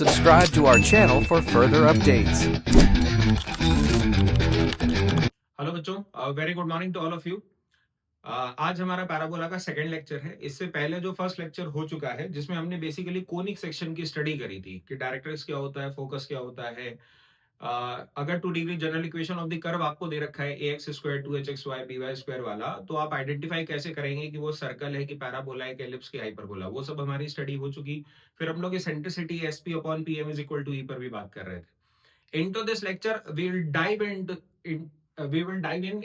Subscribe to our channel for further updates. Hello बच्चों, very good morning to all of you. आज हमारा parabola का second lecture है। इससे पहले जो फर्स्ट लेक्चर हो चुका है जिसमें हमने बेसिकली कोनिक सेक्शन की स्टडी करी थी कि डायरेक्ट्रिक्स क्या होता है, फोकस क्या होता है। अगर 2 degree general equation of the curve आपको दे रखा है a x square 2hxy by square वाला, तो आप आइडेंटिफाई कैसे करेंगे कि वो सर्कल है कि पैराबोला है कि एलिप्स की हाइपरबोला, वो सब हमारी स्टडी हो चुकी। फिर हम लोग eccentricity SP upon PM is equal to E पर भी बात कर रहे थे। into this lecture we will dive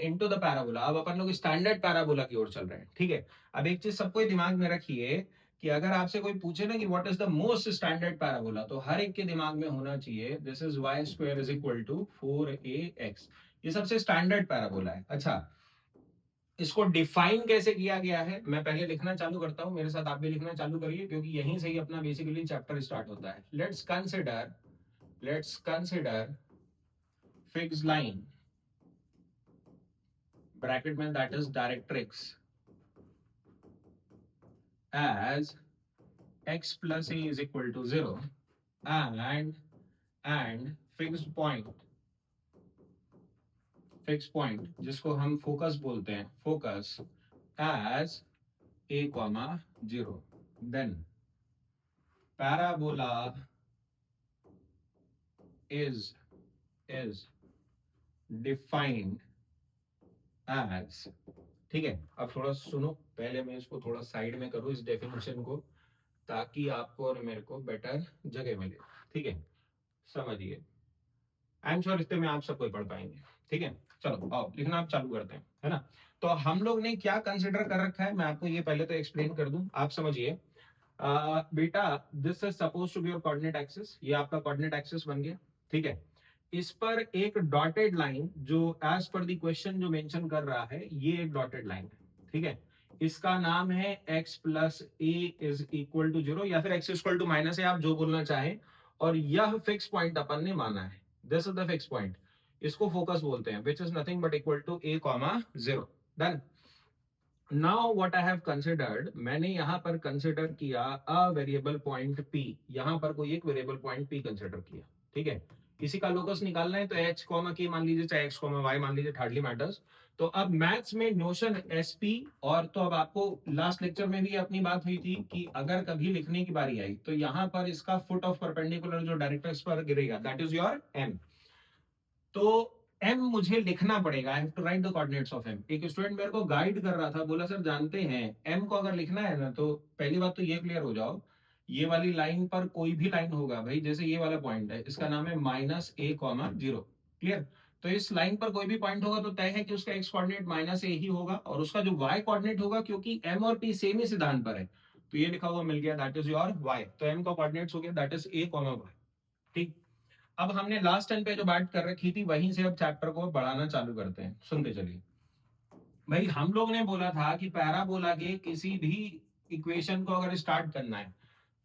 into the parabola। अब अपन लोग स्टैंडर्ड पैराबोला की ओर चल रहे हैं, ठीक है। अब एक चीज सबको दिमाग में रखिए कि अगर आपसे कोई पूछे ना कि what is the most standard parabola, तो हर एक के दिमाग में होना चाहिए this is y square is equal to 4ax। ये सबसे स्टैंडर्ड पैराबोला है। अच्छा, इसको डिफाइन कैसे किया गया है मैं पहले लिखना चालू करता हूं, मेरे साथ आप भी लिखना चालू करिए क्योंकि यहीं से ही अपना बेसिकली चैप्टर स्टार्ट होता है। let's consider fixed line bracket में that is directrix as x plus a is equal to 0 and fixed point जिसको हम फोकस बोलते हैं, focus as a comma 0, then parabola is defined as, ठीक है। अब थोड़ा सुनो, पहले मैं इसको थोड़ा साइड में करूं इस डेफिनेशन को, ताकि आपको और मेरे को बेटर जगह मिले, ठीक है। समझिए, आई एम श्योर इससे में आप सब कोई पढ़ पाएंगे, ठीक है। चलो आओ लिखना आप चालू करते हैं, है ना। तो हम लोग ने क्या कंसिडर कर रखा है मैं आपको ये पहले तो एक्सप्लेन कर दूं, आप समझिए। बेटा this is suppose to be your coordinate axis, ये आपका कोऑर्डिनेट एक्सिस बन गया, ठीक है। इस पर एक डॉटेड लाइन जो एज पर द क्वेश्चन जो मेंशन कर रहा है, ये एक डॉटेड लाइन है, ठीक है। इसका नाम है x plus a is equal to 0 या फिर x इक्वल टू माइनस है, आप जो बोलना चाहें। और यह फिक्स पॉइंट अपन ने माना है, this is the fix point, इसको फोकस बोलते हैं, which is nothing but equal to a comma 0। Done. Now what I have considered, मैंने यहां पर कंसिडर किया अ वेरिएबल पॉइंट p, यहां पर कोई एक वेरिएबल पॉइंट p कंसिडर किया, ठीक है। किसी का लोकस निकालना है तो h कॉमा k मान लीजिए, चाहे x कॉमा y मान लीजिए, हार्डली मैटर्स। तो अब मैथ्स में नोशन एसपी, और तो अब आपको लास्ट लेक्चर में भी अपनी बात हुई थी कि अगर कभी लिखने की बारी आई तो यहां पर इसका फुट ऑफ परपेंडिकुलर जो डायरेक्ट्रिक्स पर गिरेगा दैट इज योर m। तो m मुझे लिखना पड़ेगा, I have to write the coordinates of m। एक स्टूडेंट मेरे को गाइड कर रहा था, बोला सर जानते हैं m को अगर लिखना है ना, तो पहली बात तो ये क्लियर हो जाओ, ये वाली लाइन पर कोई भी लाइन होगा भाई, जैसे ये वाला पॉइंट है, इसका नाम है माइनस ए कॉमा 0, क्लियर। तो इस लाइन पर कोई भी पॉइंट होगा तो तय है कि उसका x कोऑर्डिनेट माइनस ए ही होगा, और उसका जो y कोऑर्डिनेट होगा, क्योंकि m और p सेम ही सिद्धांत पर है, तो ये लिखा हुआ मिल गया दैट इज योर y। तो m का कोऑर्डिनेट्स हो गया that is a comma y, ठीक। अब हमने लास्ट टाइम पे जो बात कर रखी थी वहीं से अब चैप्टर को बढ़ाना चालू करते हैं, सुनते चलिए। भाई हम लोग ने बोला था कि पैराबोला के किसी भी इक्वेशन को अगर स्टार्ट करना है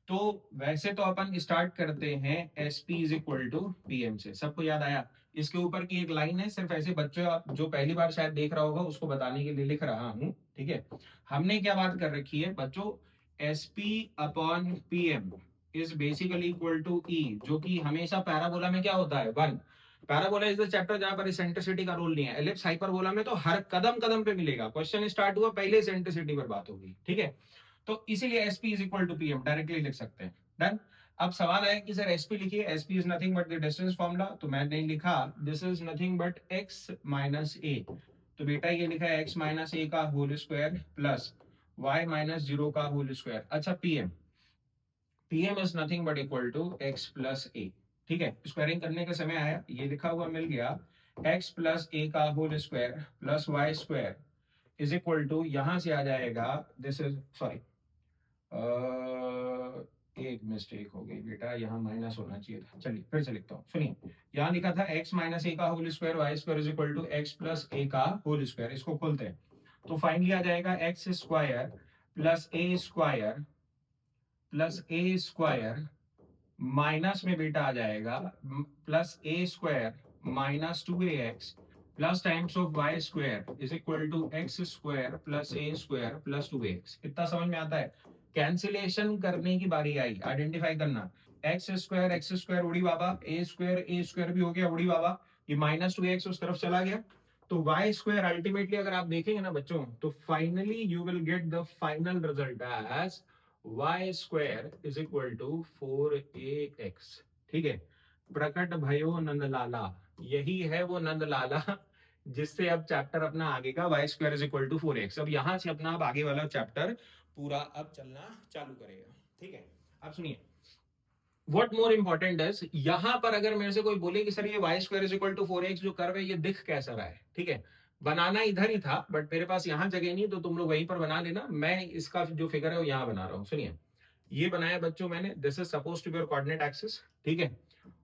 तो वैसे तो अपन स्टार्ट करते हैं S P is equal to P M से, सबको याद आया। इसके ऊपर की एक लाइन है, सिर्फ ऐसे बच्चों जो पहली बार शायद देख रहा होगा उसको बताने के लिए लिख रहा हूं, ठीक है। हमने क्या बात कर रखी है बच्चों, S P upon P M is basically equal to E, जो कि हमेशा पैराबोला में क्या होता है 1। पैराबोला इज द चैप्टर जहां पर सेंट्रिसिटी का रोल नहीं है। एलिप्स हाइपरबोला में तो हर कदम कदम पे मिलेगा, क्वेश्चन स्टार्ट हुआ पहले सेंट्रिसिटी पर बात होगी, ठीक है। तो इसीलिए SP is equal to PM directly लिख सकते हैं। डन। अब सवाल है कि सर एसपी लिखिए, SP is nothing but the distance formula, तो मैंने लिखा this is nothing but x minus a. तो बेटा ये लिखा है एक्स माइनस ए का whole square plus y minus 0 का होल स्क्वायर। अच्छा PM is nothing but equal to x plus a, ठीक है। स्क्वायरिंग करने का समय आया, ये लिखा हुआ मिल गया एक्स प्लस ए का whole square plus y square is equal to, यहां से आ जाएगा दिस इज सॉरी एक मिस्टेक हो गई बेटा, यहाँ माइनस होना चाहिए था, चलिए फिर से लिखता हूँ, सुनिए। यहाँ लिखा था x माइनस ए का whole square y square is equal to x plus a का होल स्क्वायर, इसको खोलते हैं तो फाइनली आ जाएगा x square plus a square minus में बेटा आ जाएगा plus a square minus 2ax plus times of y square is equal to x square plus a square plus 2ax। इतना समझ में आता है। कैंसिलेशन करने की बारी आई, आइडेंटिफाई करना एक्स स्क्वायर उड़ी बाबा, ए स्क्वायर भी हो गया उड़ी बाबा, ये -2x उस तरफ चला गया, तो वाई स्क्वायर अल्टीमेटली अगर आप देखेंगे ना बच्चों, तो finally you will get the final result as y square is equal to 4ax। ठीक है, प्रकट भयो नंदलाला, यही है वो नंदलाला जिससे अब चैप्टर अपना आगे का y square is equal to 4x, अब यहां से अपना अब आगे वाला चैप्टर पूरा अब चलना चालू करेगा। ठीक है, अब सुनिए व्हाट मोर इंपॉर्टेंट इज, यहां पर अगर मेरे से कोई बोले कि सर ये y square is equal to 4x जो कर्व है ये दिख कैसा रहा है, ठीक है, बनाना इधर ही था बट मेरे पास यहां जगह नहीं, तो तुम लोग वहीं पर बना लेना, मैं इसका जो फिगर है वो यहां बना रहा हूं। सुनिए, ये बनाया बच्चों मैंने, this is suppose to be your coordinate axis. ठीक है,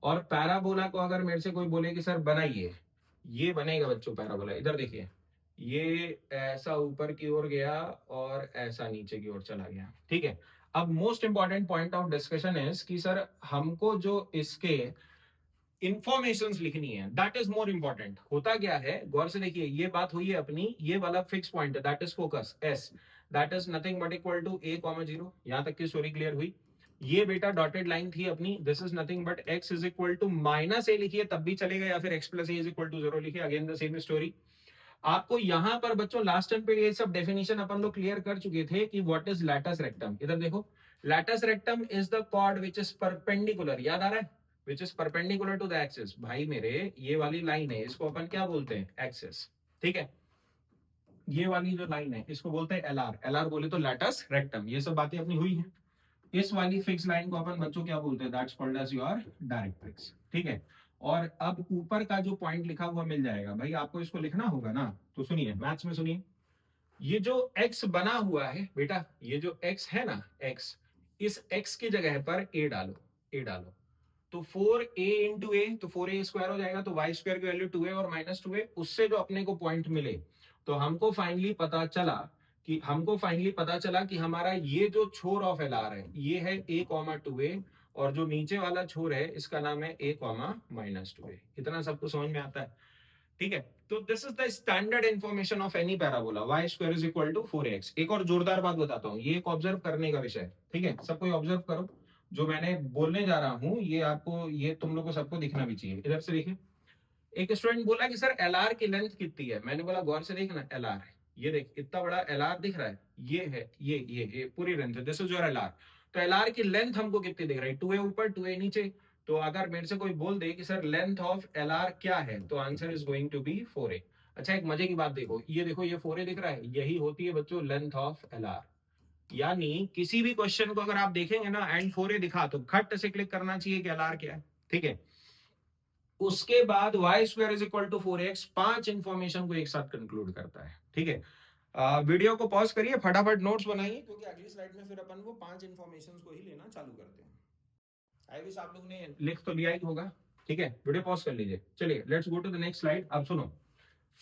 और पैराबोला को अगर मेरे से कोई बोले कि सर बनाइए, ये बनेगा बच्चों पैराबोला, इधर देखिए, ये ऐसा ऊपर की ओर गया और ऐसा नीचे की ओर चला गया। ठीक है, अब most important point of discussion is कि सर हमको जो इसके इंफॉर्मेशन लिखनी है, दैट इज मोर इंपॉर्टेंट। होता क्या है, गौर से देखिए, ये बात हुई है अपनी, ये वाला फिक्स पॉइंट है, that is focus S, that is nothing but equal to a,0। यहां तक की स्टोरी क्लियर हुई। ये बेटा डॉटेड लाइन थी अपनी, this is nothing but x is equal to -a लिखिए तब भी चलेगा, या फिर x plus a is equal to 0 लिखिए, अगेन द सेम स्टोरी। आपको यहां पर बच्चों लास्ट टाइम पे ये सब डेफिनेशन अपन लोग क्लियर कर चुके थे कि व्हाट इज लैटस रेक्टम। इधर देखो, latus rectum is the chord which is perpendicular, याद आ रहा है, which is perpendicular to the axis. भाई मेरे, ये वाली लाइन है, इसको अपन क्या बोलते हैं, एक्सिस। ठीक है, ये वाली जो लाइन है इसको बोलते हैं एलआर, एलआर बोले तो लैटस रेक्टम। ये सब बातें अपनी हुई हैं। इस वाली फिक्स लाइन को अपन बच्चों क्या बोलते हैं, that's called as your directrix. ठीक है, और अब ऊपर का जो पॉइंट लिखा हुआ मिल जाएगा, भाई आपको इसको लिखना होगा ना, तो सुनिए मैथ्स में सुनिए, ये जो x बना हुआ है बेटा, ये जो x है ना, x, इस x की जगह पर a डालो, a डालो, तो 4a इंटू ए, तो 4a स्क्वायर हो जाएगा, तो y स्क्वायर की वैल्यू 2a और -2a, उससे जो अपने को पॉइंट मिले, तो हमको फाइनली पता चला कि हमारा ये जो छोर ऑफ एल आर है ये है a,2a, और जो नीचे वाला छोर है इसका नाम है a,-2a। इतना सबको समझ में आता है? ठीक है, तो this is the standard information of any parabola, y square is equal to 4x। एक और जोरदार बात बताता हूँ, ये एक ऑब्जर्व करने का विषय है। ठीक है, सब कोई ऑब्जर्व करो, जो मैंने बोलने जा रहा हूँ ये आपको, ये तुम लोग को सबको दिखना भी चाहिए। इधर से देखिए, एक स्टूडेंट बोला कि सर एलआर की लेंथ कितनी है, मैंने बोला गौर से देखना, एलआर, ये देख इतना बड़ा एलआर दिख रहा है, ये है, ये पूरी लेंथ है, दिस इज योर एलआर। तो एलआर की लेंथ हमको कितनी दिख रही है, 2a ऊपर 2a नीचे। तो अगर मेरे से कोई बोल दे कि सर लेंथ ऑफ एलआर क्या है, तो answer is going to be 4a। अच्छा, एक मजे की बात देखो, ये देखो, ये 4a दिख रहा है, यही होती है बच्चों लेंथ ऑफ एलआर। यानी किसी भी क्वेश्चन को अगर आप देखेंगे ना एंड 4a दिखा, तो खट से क्लिक करना चाहिए कि एलआर क्या है। ठीक है, उसके बाद y square is equal to 4x, 5 information को एक साथ कंक्लूड करता है। ठीक है, वीडियो को पॉज करिए, फटाफट नोट्स बनाइए, क्योंकि अगली स्लाइड में फिर अपन वो 5 इंफॉर्मेशन को ही लेना चालू करते हैं। आई विश आप लोगों ने लिख तो लिया ही होगा। ठीक है, वीडियो पॉज कर लीजिए, चलिए let's go to the next slide. अब सुनो,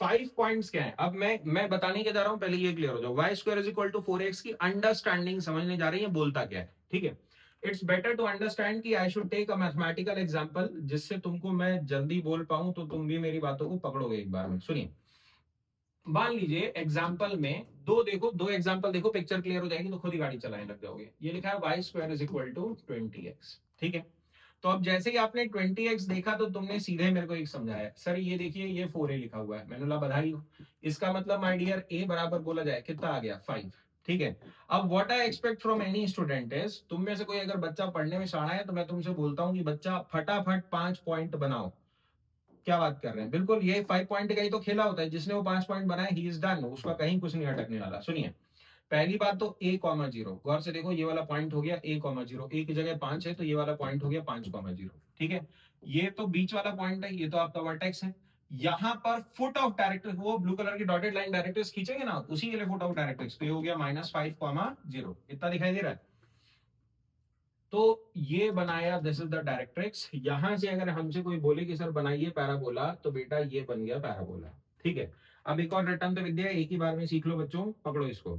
5 पॉइंट्स क्या है, अब मैं बताने के जा रहा हूं, पहले ये क्लियर हो जाओ। Y square is equal to 4x की अंडरस्टैंडिंग समझने जा रही है, बोलता क्या है। ठीक है, इट्स बेटर टू अंडरस्टैंड कि I should take a mathematical example, जिससे तुमको मैं जल्दी बोल पाऊं, तो तुम भी मेरी बातों को पकड़ोगे एक बार में। सुनिए, मान लीजिए एग्जाम्पल में दो एग्जाम्पल देखो, पिक्चर क्लियर हो जाएगी तो खुद ही गाड़ी चलाने लग जाओगे। ये लिखा है y square is equal to 20x। ठीक है, तो अब जैसे ही आपने 20x देखा तो तुमने सीधे मेरे को एक समझाया, सर ये देखिए ये 4a लिखा हुआ है, मैंने बोला बधाई हो, इसका मतलब माय डियर a बराबर बोला जाए कितना आ गया, 5। ठीक है, अब what I expect from any student is, तुम में से कोई अगर बच्चा पढ़ने में शाणा है तो मैं तुमसे बोलता हूँ कि बच्चा फटाफट 5 पॉइंट बनाओ। क्या बात कर रहे हैं, बिल्कुल ये 5 पॉइंट का ही तो खेला होता है, जिसने वो 5 पॉइंट बनाए ही इज डन, उसका कहीं कुछ नहीं अटकने वाला। सुनिए, पहली बात तो a,0, गौर से देखो, ये वाला पॉइंट हो गया a,0, a की जगह 5 है तो ये वाला पॉइंट हो गया 5,0। ठीक है, ये तो बीच वाला पॉइंट है, ये तो आपका वर्टेक्स है। यहां पर फुट ऑफ डायरेक्ट्रिक्स, वो ब्लू कलर की डॉटेड लाइन डायरेक्ट्रिक्स खींचेंगे ना, उसी के लिए फुट ऑफ डायरेक्ट्रिक्स, तो ये हो गया -5,0, इतना दिखाई दे रहा है। तो ये बनाया, दिस इज द डायरेक्ट्रिक्स। यहां से अगर हमसे कोई बोले कि सर बनाइए पैराबोला, तो बेटा ये बन गया पैराबोला। ठीक है, अब एक और रटन तो विद्या एक ही बार में सीख लो बच्चों, पकड़ो इसको।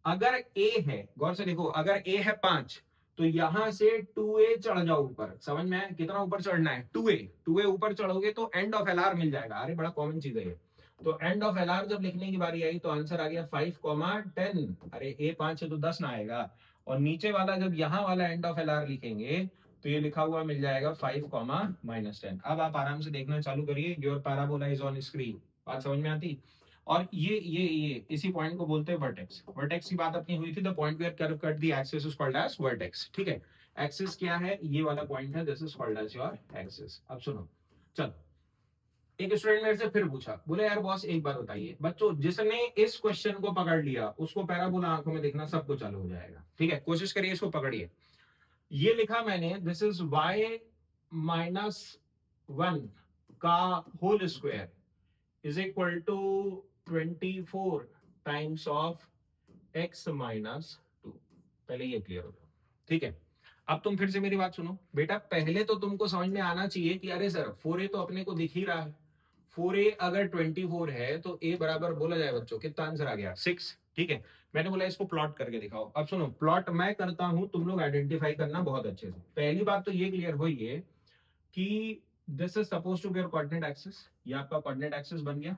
अगर a है, गौर से देखो, अगर a है 5, तो यहां से 2a चढ़ जाओ ऊपर। समझ में आया कितना ऊपर चढ़ना है, 2a ऊपर चढ़ोगे तो एंड ऑफ एलआर मिल जाएगा। अरे बड़ा कॉमन चीज है ये। तो एंड ऑफ एलआर जब लिखने की बारी आई तो आंसर आ गया 5,10। अरे a 5 है तो 10 ना आएगा। और नीचे वाला जब यहां वाला एंड ऑफ एलआर लिखेंगे तो ये लिखा हुआ मिल जाएगा 5 कॉमा -10। अब आप आराम से देखना चालू करिए, your parabola is on screen. बात समझ में आती? और ये इसी पॉइंट को बोलते हैं वर्टेक्स। वर्टेक्स की बात अपनी हुई थी, the point where curve cut the axis is called as vertex. ठीक है, एक्सिस क्या है? ये वाला पॉइंट है, this is called as your axis. अब सुनो, चलो, एक स्टूडेंट मेरे से फिर पूछा, बोले यार बॉस एक बात बताइए, बच्चों जिसने इस क्वेश्चन को पकड़ लिया उसको पैराबोला आंखों में देखना सब कुछ चालू हो जाएगा। ठीक है, कोशिश करिए, इसको पकड़िए। ये लिखा मैंने, दिस इज y-1 का whole square is equal to 24 times of x -2। पहले ये क्लियर हो गया। ठीक है, अब तुम फिर से मेरी बात सुनो बेटा। पहले तो तुमको समझ में आना चाहिए कि अरे सर 4a तो अपने को दिख ही रहा है। 4a अगर 24 है तो a बराबर बोला जाए बच्चों, कितना आंसर आ गया? 6। ठीक है, मैंने बोला इसको प्लॉट करके दिखाओ। अब सुनो, प्लॉट मैं करता हूं, तुम लोग आइडेंटिफाई करना बहुत अच्छे से। पहली बात तो ये क्लियर हुई है कि this is suppose to be your coordinate axis, ये आपका कोऑर्डिनेट एक्सिस बन गया।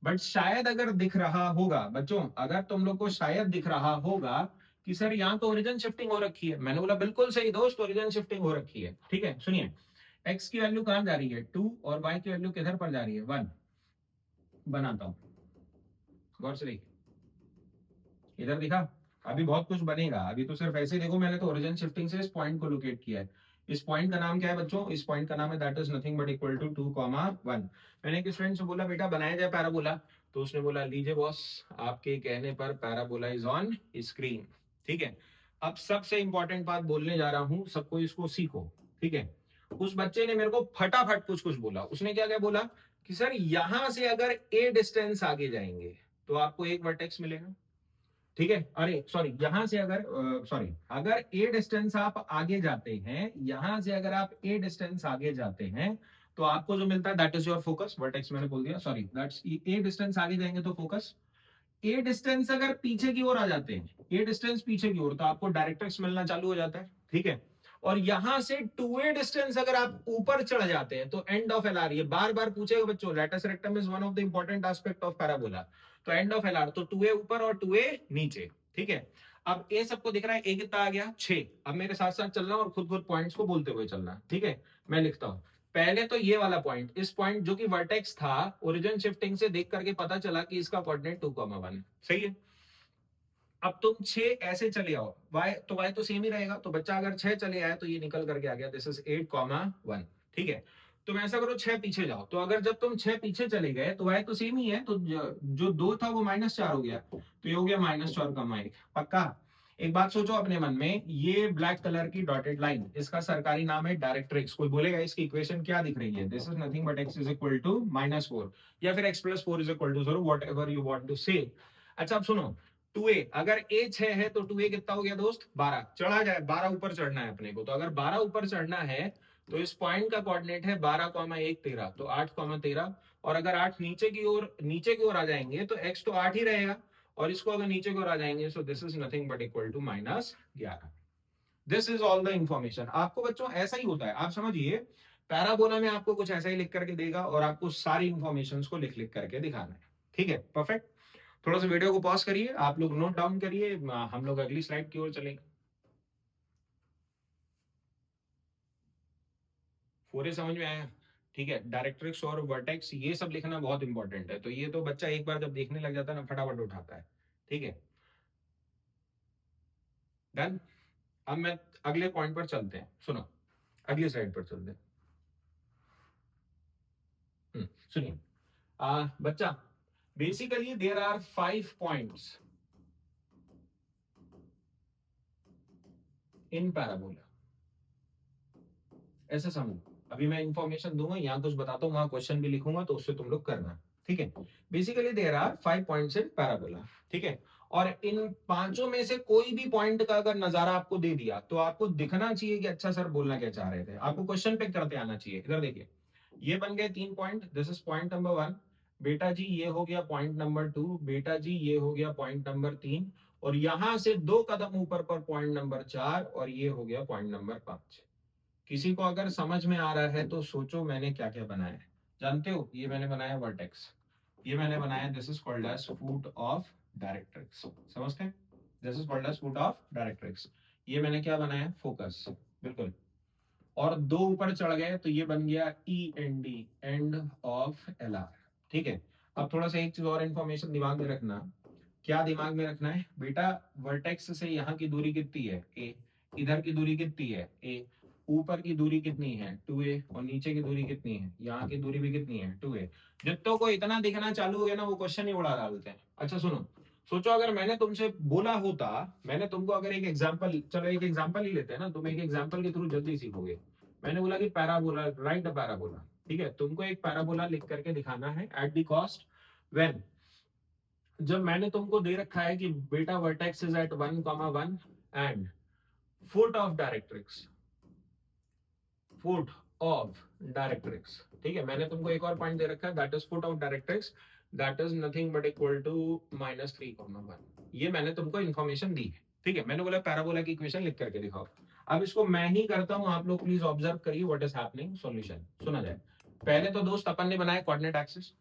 बट शायद अगर दिख रहा होगा बच्चों, अगर तुम लोग को शायद दिख रहा होगा कि सर यहाँ तो ओरिजिन शिफ्टिंग हो रखी है, मैंने बोला बिल्कुल सही दोस्त, ओरिजिन शिफ्टिंग हो रखी है। ठीक है, सुनिए, x की वैल्यू कहां जा रही है? 2, और y की वैल्यू किधर पर जा रही है? 1। बनाता हूं, गौर से देखिए, इधर दिखा? अभी बहुत कुछ बनेगा, अभी तो सिर्फ ऐसे देखो, मैंने तो ओरिजिन शिफ्टिंग से इस पॉइंट को लोकेट किया है। इस पॉइंट का नाम क्या है बच्चों? इस पॉइंट का नाम है that is nothing but equal to 2,1। मैंने एक स्टूडेंट से बोला बेटा बनाया जाए पैराबोला, तो उसने बोला लीजिए बॉस, आपके कहने पर पैराबोला इज ऑन स्क्रीन। ठीक है, अब सबसे इंपॉर्टेंट बात बोलने जा रहा हूं, सबको इसको सीखो। ठीक है, उस बच्चे ने मेरे को फटाफट कुछ कुछ बोला। उसने क्या क्या बोला कि सर यहां से अगर a डिस्टेंस आगे जाएंगे तो आपको एक वर्टेक्स मिलेगा। ठीक है, अरे सॉरी, यहां से अगर सॉरी, अगर ए डिस्टेंस आप आगे जाते हैं, यहां से अगर आप ए डिस्टेंस आगे जाते हैं तो आपको जो मिलता है that is your focus. Vertex मैंने बोल दिया, सॉरी, दैट्स ए डिस्टेंस आगे जाएंगे तो फोकस। ए डिस्टेंस अगर पीछे की ओर आ जाते हैं, ए डिस्टेंस पीछे की ओर, तो आपको डायरेक्ट्रिक्स मिलना चालू हो जाता है। ठीक है, और यहां से 2a डिस्टेंस अगर आप ऊपर चढ़ जाते हैं तो एंड ऑफ एलआर। ये बार बार पूछेगा बच्चों, latus rectum is one of the important aspect of parabola. तो एंड ऑफ एलआर, तो 2a ऊपर और 2a नीचे। ठीक है, अब ए सबको दिख रहा है, ए कितना आ गया? 6। अब मेरे साथ साथ चलना और खुद खुद पॉइंट्स को बोलते हुए चलना। ठीक है, मैं लिखता हूं। पहले तो ये वाला पॉइंट, इस पॉइंट जो कि वर्टेक्स था, ओरिजिन शिफ्टिंग से देख करके पता चला कि इसका कोऑर्डिनेट 2,1। सही है, अब तुम 6 ऐसे चले आओ, y तो सेम ही रहेगा, तो बच्चा अगर 6 चले आए तो ये निकल करके आ गया, दिस इज 8,1। ठीक है, तुम ऐसा करो 6 पीछे जाओ, तो अगर जब तुम 6 पीछे चले गए तो y तो सेम ही है, तो जो 2 था वो -4 हो गया, तो ये हो गया -4,1। पक्का? एक बात सोचो अपने मन में, ये ब्लैक कलर की डॉटेड लाइन, इसका सरकारी नाम है डायरेक्ट्रिक्स। कोई बोलेगा इसकी इक्वेशन क्या दिख रही है? This is nothing but x is equal to -4, या फिर x + 4 is equal to 0, whatever you want to say. अच्छा अब सुनो, 2a, अगर a 6 है तो 2a कितना हो गया दोस्त? 12। चढ़ा जाए, 12 ऊपर चढ़ना है अपने को, तो अगर 12 ऊपर चढ़ना है तो इस पॉइंट का कोऑर्डिनेट है 12,1 13, तो 8,13। और अगर 8 नीचे की ओर आ जाएंगे तो x तो 8 ही रहेगा, और इसको अगर नीचे की ओर आ जाएंगे, so this is nothing but equal to -11। This is all the information. आपको बच्चों ऐसा ही होता है, आप समझिए, पैराबोला में आपको कुछ ऐसा ही लिख करके देगा और आपको सारी इंफॉर्मेशन को लिख लिख करके दिखाना है। ठीक है, परफेक्ट। थोड़ा सा वीडियो को पॉज करिए, आप लोग नोट डाउन करिए, हम लोग अगली स्लाइड की ओर चलेंगे। 4A समझ में आया? ठीक है, डायरेक्ट्रिक्स और वर्टेक्स ये सब लिखना बहुत इंपॉर्टेंट है, तो ये तो बच्चा एक बार जब देखने लग जाता है ना, फटाफट उठाता है। ठीक है, डन। अब मैं अगले पॉइंट पर चलते हैं, सुनो, अगली स्लाइड पर चलते हैं। सुनिए, बच्चा, basically there are 5 points in parabola. ऐसे समझो, अभी मैं इंफॉर्मेशन दूंगा, यहाँ कुछ बताता हूँ, वहां क्वेश्चन भी लिखूंगा, तो उससे तुम लोग करना। ठीक है, basically there are 5 points in parabola. ठीक है, और इन पांचों में से कोई भी पॉइंट का अगर नजारा आपको दे दिया तो आपको दिखना चाहिए कि अच्छा सर बोलना क्या चाह रहे थे, आपको क्वेश्चन पिक करते आना चाहिए। इधर देखिए, ये बन गए 3 point, this is point number 1। बेटा जी ये हो गया पॉइंट नंबर 2, बेटा जी ये हो गया पॉइंट नंबर 3, और यहां से 2 कदम ऊपर पर पॉइंट नंबर 4, और ये हो गया पॉइंट नंबर 5। किसी को अगर समझ में आ रहा है तो सोचो मैंने क्या क्या बनाया है। जानते हो, ये मैंने बनाया वर्टेक्स, ये मैंने बनाया, this is called as foot of directrix. समझते हैं? This is called as foot of directrix. ये मैंने क्या बनाया? फोकस। बिल्कुल, और 2 ऊपर चढ़ गए तो ये बन गया END, एंड ऑफ LR। ठीक है, अब थोड़ा सा एक चीज और इन्फॉर्मेशन दिमाग में रखना। क्या दिमाग में रखना है बेटा, वर्टेक्स से यहाँ की दूरी कितनी है A, इधर की दूरी कितनी है A, ऊपर की दूरी कितनी है 2A, और नीचे की दूरी कितनी है, यहाँ की दूरी भी कितनी है 2A। जितनों को इतना दिखना चालू हो गया ना, वो क्वेश्चन ही उड़ा डालते हैं। अच्छा सुनो, सोचो अगर मैंने तुमसे बोला होता, मैंने तुमको अगर एक एग्जांपल, चलो एक एग्जांपल ही लेते हैं ना, तुम एक एग्जांपल के थ्रू जल्दी सीखोगे। मैंने बोला कि पैराबोला, राइट अ पैराबोला। ठीक है, तुमको एक पैराबोला लिख करके दिखाना है एट द कॉस्ट व्हेन, जब मैंने तुमको दे रखा है कि बेटा vertex is at 1,1 and foot of directrix, foot of directrix. ठीक है, मैंने तुमको एक और पॉइंट दे रखा है, that is foot of directrix, that is nothing but equal to -3,1। ये मैंने तुमको इन्फॉर्मेशन दी है। ठीक है, मैंने बोला पैराबोला की इक्वेशन लिख करके दिखाओ। अब इसको मैं ही करता हूं, आप लोग प्लीज ऑब्जर्व करिए व्हाट इज हैपनिंग। सॉल्यूशन सुना जाए। पहले तो दोस्त अपन ने बनाया कोऑर्डिनेट एक्सिस।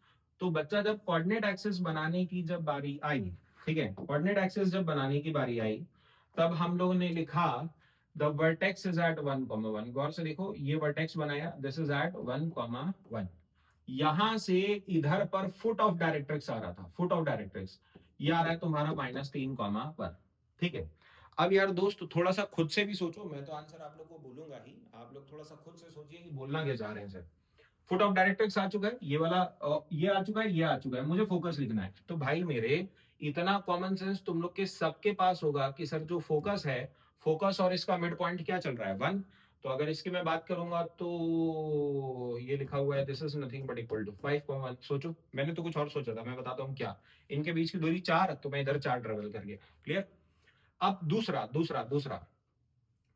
तो बच्चा जब कोऑर्डिनेट एक्सिस बनाने की जब बारी आई, ठीक है, कोऑर्डिनेट एक्सिस जब बनाने की बारी आई, तब हम लोगों ने लिखा द वर्टेक्स इज एट 1,1। गौर से देखो, ये वर्टेक्स बनाया, दिस इज एट 1,1। यहां से इधर पर फुट ऑफ डायरेक्ट्रिक्स आ रहा था, फुट ऑफ डायरेक्ट्रिक्स ये आ रहा है तुम्हारा -3,1। ठीक है, अब यार दोस्त थोड़ा सा खुद से भी सोचो, मैं तो आंसर आप लोग को बोलूंगा ही, आप लोग थोड़ा सा खुद से सोचिए कि बोलना क्या चाह रहे हैं सर। फुट ऑफ डायरेक्ट्रिक्स आ चुका है, ये वाला ये आ चुका है, ये आ चुका है, मुझे फोकस लिखना है। तो भाई मेरे, इतना कॉमन सेंस तुम लोग के सबके पास होगा कि सर जो फोकस है, फोकस और इसका मिड पॉइंट क्या चल रहा है 1। तो अगर इसकी मैं बात करूंगा तो ये लिखा हुआ है this is nothing but equal to 5,1। सोचो, मैंने तो कुछ और सोचा था, मैं बताता हूँ क्या। इनके बीच की दूरी 4, तो मैं इधर 4 ट्रेवल कर गया। क्लियर। अब दूसरा दूसरा दूसरा,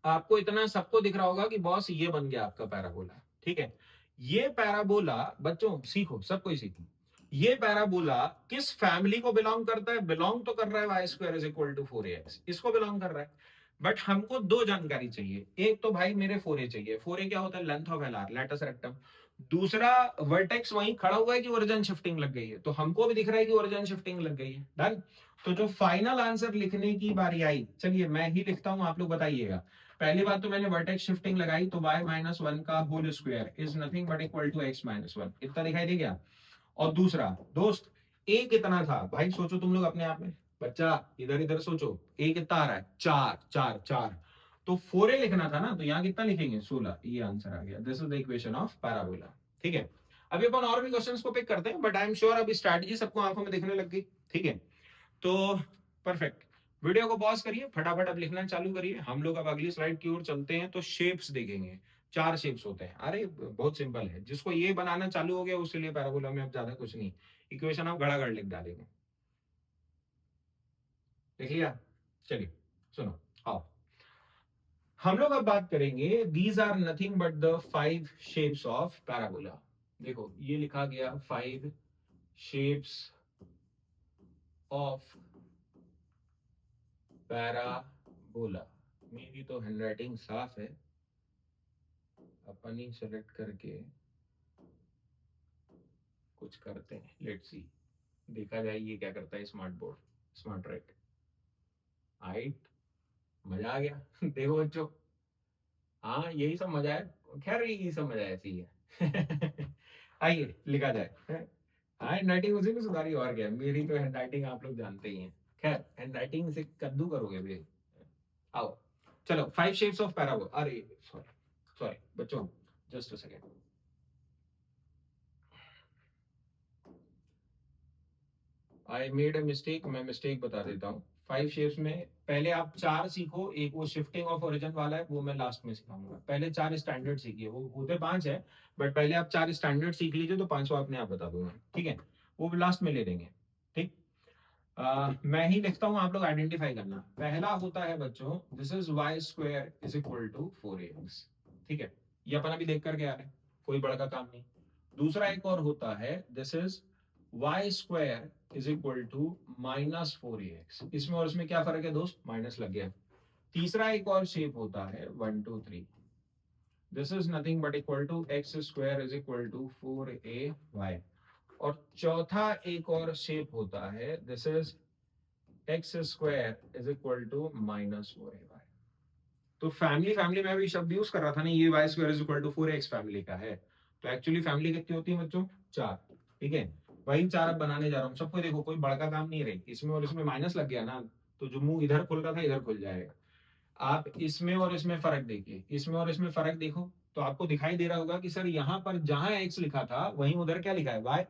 आपको इतना सबको दिख रहा होगा कि बॉस ये बन गया आपका पैराबोला। ठीक है, ये पैराबोला बच्चों सीखो, सब कोई सीखो, ये पैराबोला किस फैमिली को बिलोंग करता है? बिलोंग तो कर रहा है y square is equal to 4ax, इसको बिलोंग कर रहा है। बट हमको दो जानकारी चाहिए, एक तो भाई मेरे 4a चाहिए। 4a क्या होता है? Length of LR, latus rectum. दूसरा, वर्टेक्स वहीं खड़ा हुआ है कि ओरिजिन शिफ्टिंग लग गई है? तो हमको भी दिख रहा है कि ओरिजिन शिफ्टिंग लग गई है। डन। तो जो फाइनल आंसर लिखने की बारी आई, चलिए मैं ही लिखता हूं, आप लोग बताइएगा। पहली बात तो मैंने वर्टेक्स शिफ्टिंग लगाई, तो y-1 का whole square is nothing but equal to x-1, इतना दिखाई दे गया। और दूसरा दोस्त, a कितना था भाई? सोचो तुम लोग अपने आप में, बच्चा इधर इधर सोचो, a कितना आ रहा है? 4 4 4। तो 4a लिखना था ना, तो यहाँ कितना लिखेंगे? 16। ये आंसर आ गया, this is the equation of parabola. ठीक है, अभी अपन और भी क्वेश्चंस को पिक करते हैं, बट आई एम श्योर अभी स्ट्रैटेजी सबको आंखों में दिखने लग गई। ठीक है, तो परफेक्ट। वीडियो को पॉज करिए, फटाफट अब लिखना चालू करिए। हम लोग अब अगली स्लाइड की ओर चलते हैं, तो शेप्स देखेंगे। 4 शेप्स होते हैं। अरे बहुत सिंपल है, जिसको ये बनाना चालू हो गया उसके लिए पैराबोला में अब ज्यादा कुछ नहीं, इक्वेशन आप गड़ागड़ लिख डालेंगे। देख लिया? चलिए सुनो, आओ हम लोग अब बात करेंगे, these are nothing but the 5 shapes of parabola. देखो ये लिखा गया 5 शेप्स ऑफ पैराबोला। मेरी तो हैंडराइटिंग साफ है, अपन ही सेलेक्ट करके कुछ करते हैं, लेट्स सी, देखा जाए ये क्या करता है smart board, smart right. Height, मजा आ गया देखो बच्चों, हाँ यही सब मजा है। खैर यही सब मजा ऐसी है आइए लिखा जाए। हाँ हैंडराइटिंग उसी में सुधारी, और क्या, मेरी तो हैंडराइटिंग आप लोग जानते ही हैं। खैर हैंडराइटिंग से कद्दू करोगे भी। आओ चलो, 5 शेप्स ऑफ पैराबोला। अरे सॉरी सॉरी बच्चों, just a second. I made a mistake, मैं मिस्टेक बता देता हूँ। 5 शेप्स में पहले आप 4 सीखो, एक वो शिफ्टिंग ऑफ ओरिजिन वाला है, वो मैं लास्ट में सिखाऊंगा। पहले 4 स्टैंडर्ड सीखिए, वो होते 5 है, बट पहले आप 4 स्टैंडर्ड सीख लीजिए, तो 5वां अपने आप बता दूंगा। ठीक है, वो लास्ट में ले लेंगे। ठीक, मैं ही लिखता हूँ, आप लोग आइडेंटिफाई करना। पहला होता है बच्चों, this is y square is equal to 4ax। ठीक है, ये अपन अभी देख करके आ रहे हैं, कोई बड़ा का काम नहीं। दूसरा एक और होता है, this is y square is equal to -4ax। इसमें और इसमें क्या फर्क है दोस्त? माइनस लग गया। तीसरा एक और शेप होता है 1 2 3, this is nothing but equal to x square is equal to 4ay। और चौथा एक और शेप होता है, this is x square is equal to -4ay। तो फैमिली फैमिली में भी शब्द यूज कर रहा था ना, ये y square is equal to 4x family का है। तो एक्चुअली फैमिली कितनी होती है बच्चों, 4। ठीक है, वही 4 अब बनाने जा रहा हूँ सबको। देखो कोई बड़का काम नहीं रही, इसमें और इसमें माइनस लग गया ना, तो जो मुंह इधर खुल रहा था इधर खुल जाएगा। आप इसमें और इसमें फर्क देखिए, इसमें और इसमें फर्क देखो, तो आपको दिखाई दे रहा होगा कि सर यहाँ पर जहां x लिखा था वहीं उधर क्या लिखा है y,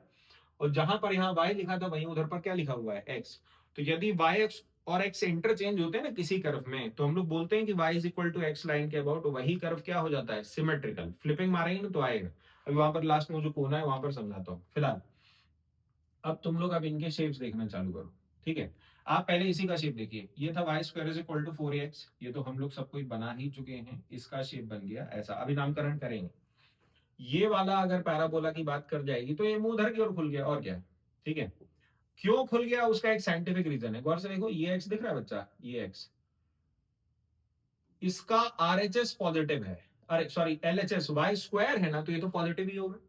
और जहां पर यहाँ y लिखा था वहीं उधर पर क्या लिखा हुआ है x। तो यदि y x और x इंटरचेंज होते हैं ना किसी कर्व में, तो हम लोग बोलते हैं कि y is equal to x line के अबाउट वही कर्व क्या हो जाता है, सिमेट्रिकल। फ्लिपिंग मारेंगे ना तो आएगा। अभी वहां पर लास्ट में जो कोना है वहां पर समझाता हूँ फिलहाल। अब तुम लोग अब इनके शेप्स देखना चालू करो। ठीक है, आप पहले इसी का शेप देखिए, ये था y square is equal to 4x, ये तो हम लोग सब कुछ बना ही चुके हैं। इसका शेप बन गया ऐसा, अभी नामकरण करेंगे। ये वाला अगर पैराबोला की बात कर जाएगी तो ये मुंह उधर की ओर खुल गया, और क्या। ठीक है, क्यों खुल गया उसका एक साइंटिफिक रीजन है, गौर से देखो। ये एक्स दिख रहा है बच्चा, ये एक्स, इसका आरएचएस पॉजिटिव है, अरे सॉरी एलएचएस, वाई स्क्वायर है ना, तो ये तो पॉजिटिव ही होगा।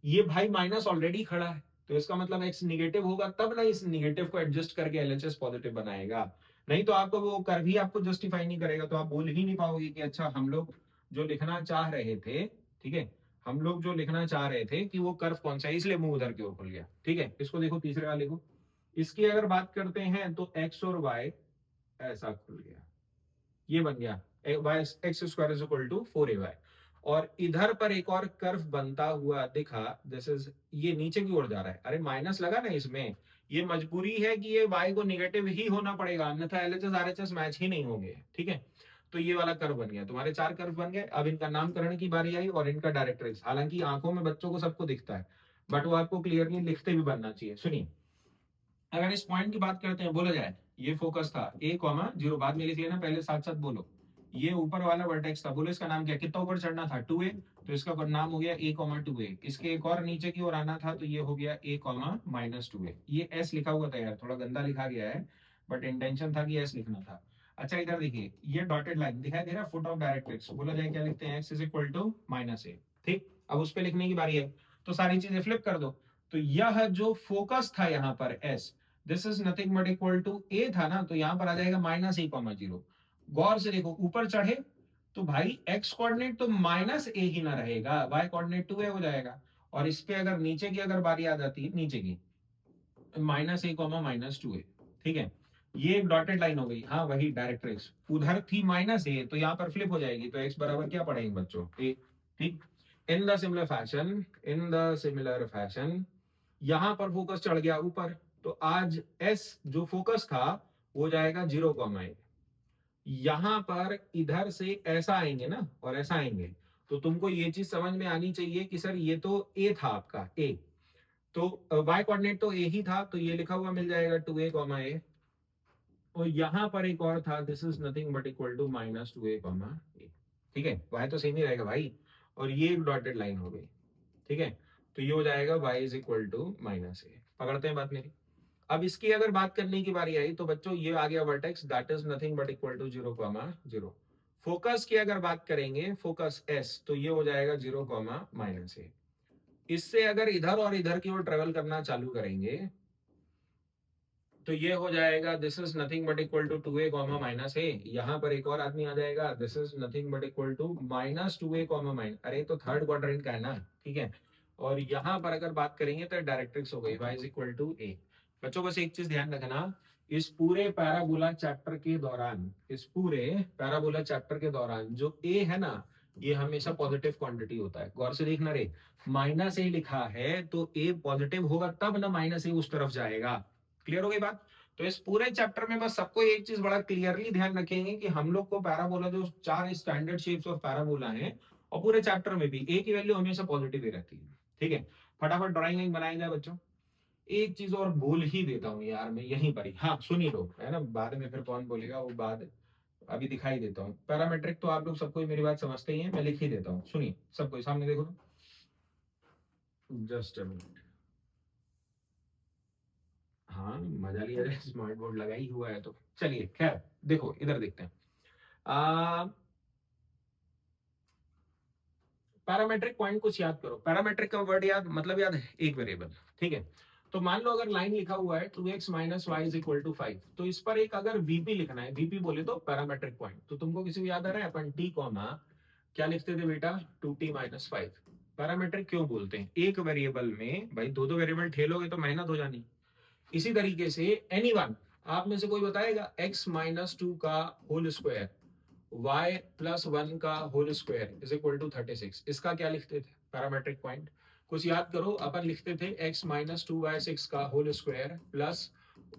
ये भाई माइनस ऑलरेडी खड़ा है, तो इसका मतलब एक्स निगेटिव होगा, तब ना इस निगेटिव को एडजस्ट करके एलएचएस पॉजिटिव बनाएगा। नहीं तो आपको वो कर्व ही आपको जस्टिफाई नहीं करेगा, तो आप बोल ही नहीं पाओगे कि अच्छा हम लोग जो लिखना चाह रहे थे, ठीक है, हम लोग जो लिखना चाह रहे थे कि वो कर्व कौन सा है, इसलिए मुंह उधर की ओर खुल गया। ठीक है, इसको देखो तीसरे वाले को, इसकी अगर बात करते हैं तो एक्स और वाई ऐसा खुल गया, ये बन गया x square is equal to 4ay। और इधर पर एक और कर्व बनता हुआ दिखा, दिस इज, ये नीचे की ओर जा रहा है, अरे माइनस लगा ना इसमें, ये मजबूरी है कि ये y को निगेटिव ही होना पड़ेगा, अन्यथा एलएचएस आरएचएस मैच ही नहीं होंगे। ठीक है, तो ये वाला कर्व बन गया, तुम्हारे 4 कर्व बन गए। अब इनका नामकरण की बारी आई और इनका डायरेक्ट्रिक्स, हालांकि आंखों में बच्चों को सबको दिखता है, बट वो आपको क्लियरली लिखते भी बनना चाहिए। सुनिए, अगर इस पॉइंट की बात करते हैं, बोला जाए ये फोकस था a कॉमा जीरो, बाद में लिख लेना, पहले साथ साथ बोलो। ये ऊपर वाला वर्टेक्स था, बोलो इसका नाम क्या, कितना ऊपर चढ़ना था 2a, तो इसका नाम हो गया a कॉमा 2a। इसके एक और नीचे की ओर आना था, तो ये हो गया a कॉमा माइनस 2a। ये s लिखा हुआ था यार, थोड़ा गंदा लिखा गया है, बट इंटेंशन था कि s लिखना था। अच्छा इधर देखिए, ये डॉटेड लाइन दिखाई दे रहा है, फुट ऑफ डायरेक्ट्रिक्स, बोला जाए क्या लिखते हैं, x is equal to minus a। ठीक, अब उस पर लिखने की बारी है, तो सारी चीजें फ्लिप कर दो। तो यह जो फोकस था यहाँ पर s, this is nothing but equal to a था ना, तो यहां पर आ जाएगा माइनस ए कॉमा जीरो। गौर से देखो, ऊपर चढ़े तो भाई एक्स कोऑर्डिनेट तो माइनस ए ही ना रहेगा, वाई कोऑर्डिनेट 2a हो जाएगा। और इस पे अगर नीचे की अगर बारी आ जाती है, नीचे की minus a comma minus 2a। ठीक है, ये एक डॉटेड लाइन हो गई, हाँ वही डायरेक्ट्रिक्स, उधर थी माइनस ए, तो यहाँ पर फ्लिप हो जाएगी, तो एक्स बराबर क्या पढ़ेंगे बच्चों, ए। ठीक, in the similar fashion, in the similar fashion, यहां पर फोकस चढ़ गया ऊपर, तो आज एस जो फोकस था वो जाएगा जीरो कॉमा ए। यहां पर इधर से ऐसा आएंगे ना और ऐसा आएंगे, तो तुमको ये चीज समझ में आनी चाहिए कि सर ये तो ए था आपका ए, तो वाई कोऑर्डिनेट तो ए ही था, तो ये लिखा हुआ मिल जाएगा 2a कॉमा ए। और यहां पर एक और था, this is nothing but equal to minus 2a comma a. ठीक है, वाई तो सेम ही रहेगा भाई, और ये एक डॉटेड लाइन हो गई। ठीक है, तो ये हो जाएगा y is equal to minus a. पकड़ते हैं बात मेरी। अब इसकी अगर बात करने की बारी आई तो बच्चों ये आ गया vertex, that is nothing but equal to zero comma zero. Focus की अगर बात करेंगे, फोकस s, तो ये हो जाएगा जीरो कॉमा माइनस ए। इससे अगर इधर और इधर की ओर ट्रेवल करना चालू करेंगे, तो ये हो जाएगा this is nothing but equal to 2a comma minus a. यहाँ पर एक और आदमी आ जाएगा, this is nothing but equal to minus 2a comma minus, अरे तो थर्ड क्वाड्रेंट का है ना। ठीक है, और यहाँ पर अगर बात करेंगे तो डायरेक्ट्रिक्स हो गई y is equal to a। बच्चों बस एक चीज ध्यान रखना, इस पूरे पैराबोला चैप्टर के दौरान, इस पूरे पैराबोला चैप्टर के दौरान जो a है ना, ये हमेशा पॉजिटिव क्वांटिटी होता है। गौर से देखना रे, माइनस ए लिखा है तो a पॉजिटिव होगा तब ना माइनस ए उस तरफ जाएगा। क्लियर हो गई बात। तो इस पूरे चैप्टर में बस सबको एक चीज बड़ा क्लियरली ध्यान रखेंगे कि हम लोग को पैराबोला जो 4 स्टैंडर्ड शेप्स ऑफ पैराबोला हैं, और पूरे चैप्टर में भी ए की वैल्यू हमेशा पॉजिटिव ही रहती है। ठीक है, फटाफट ड्राइंग बनाया जाए बच्चों। एक चीज और बोल ही देता हूँ यार मैं यहीं पर ही, हाँ सुनी लो, है ना, बाद में फिर कौन बोलेगा वो बाद, अभी दिखाई देता हूँ। पैरामेट्रिक तो आप लोग सबको मेरी बात समझते ही हैं, मैं लिख ही देता हूँ, सुनिए सबको सामने देखो तो, जस्ट अ मिनट। हाँ मजा लिया जाए, स्मार्ट बोर्ड लगा ही हुआ है तो चलिए, खैर देखो इधर देखते हैं। पैरामेट्रिक पॉइंट कुछ याद करो, पैरामेट्रिक का वर्ड याद मतलब याद है, एक वेरिएबल। ठीक है, तो मान लो अगर लाइन लिखा हुआ है 2x minus y is equal to 5, तो इस पर एक अगर वीपी लिखना है, वीपी बोले तो पैरामेट्रिक पॉइंट, तो तुमको किसी को याद आ रहा है अपन टी कॉमा क्या लिखते थे बेटा 2t माइनस 5। पैरामेट्रिक क्यों बोलते हैं, एक वेरिएबल में भाई दो दो वेरिएबल ठेलोगे तो मेहनत हो जानी। इसी तरीके से एनीवन, आप में से कोई बताएगा x माइनस 2 का होल स्क्वायर y प्लस 1 का whole square is equal to 36, इसका क्या लिखते थे पैरामेट्रिक पॉइंट, कुछ याद करो। अपन लिखते थे x माइनस 2/6 का whole square plus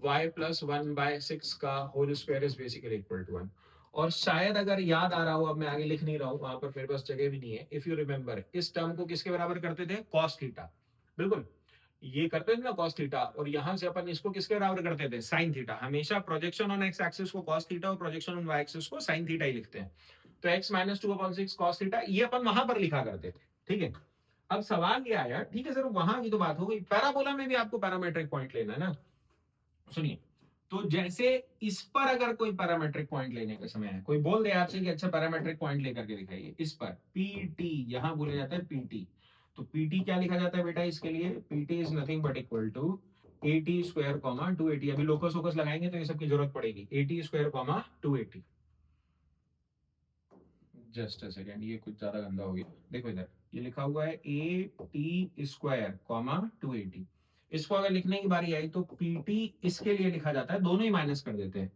y plus 1/6 का whole square is basically equal to 1। और शायद अगर याद आ रहा हो, अब मैं आगे लिख नहीं रहा हूं, वहां पर मेरे पास जगह भी नहीं है, इफ यू रिमेंबर इस टर्म को किसके बराबर करते थे, cos थीटा, बिल्कुल ये करते थे ना cos थीटा, और यहां से अपन इसको किसके बराबर करते थे, sin थीटा। हमेशा प्रोजेक्शन ऑन x एक्सिस को cos थीटा और प्रोजेक्शन ऑन y एक्सिस को sin थीटा ही लिखते हैं। तो x माइनस 2/6 cos थीटा ये अपन वहां पर लिखा करते थे, ठीक है। अब सवाल ये आया, ठीक है सर वहां की तो बात हो गई, पैराबोला में भी आपको पैरामेट्रिक पॉइंट लेना है ना। सुनिए, तो जैसे इस पर अगर कोई पैरामेट्रिक पॉइंट लेने का समय है, कोई बोल दे आपसे कि अच्छा पैरामेट्रिक पॉइंट लेकर के दिखाइए, इस पर पीटी, यहां बोला जाता है पीटी। तो पीटी क्या लिखा जाता है बेटा इसके लिए, PT is nothing but equal to 80 square comma 280। अभी लोकस वोकस लगाएंगे तो ये सब की जरूरत पड़ेगी, 80 square comma 280। Just a second, ये कुछ ज्यादा गंदा हो गया, देखो इधर ये लिखा हुआ है ए टी स्क्वायर कॉमा 280। इसको अगर लिखने की बारी आई तो पीटी इसके लिए लिखा जाता है, दोनों ही माइनस कर देते हैं,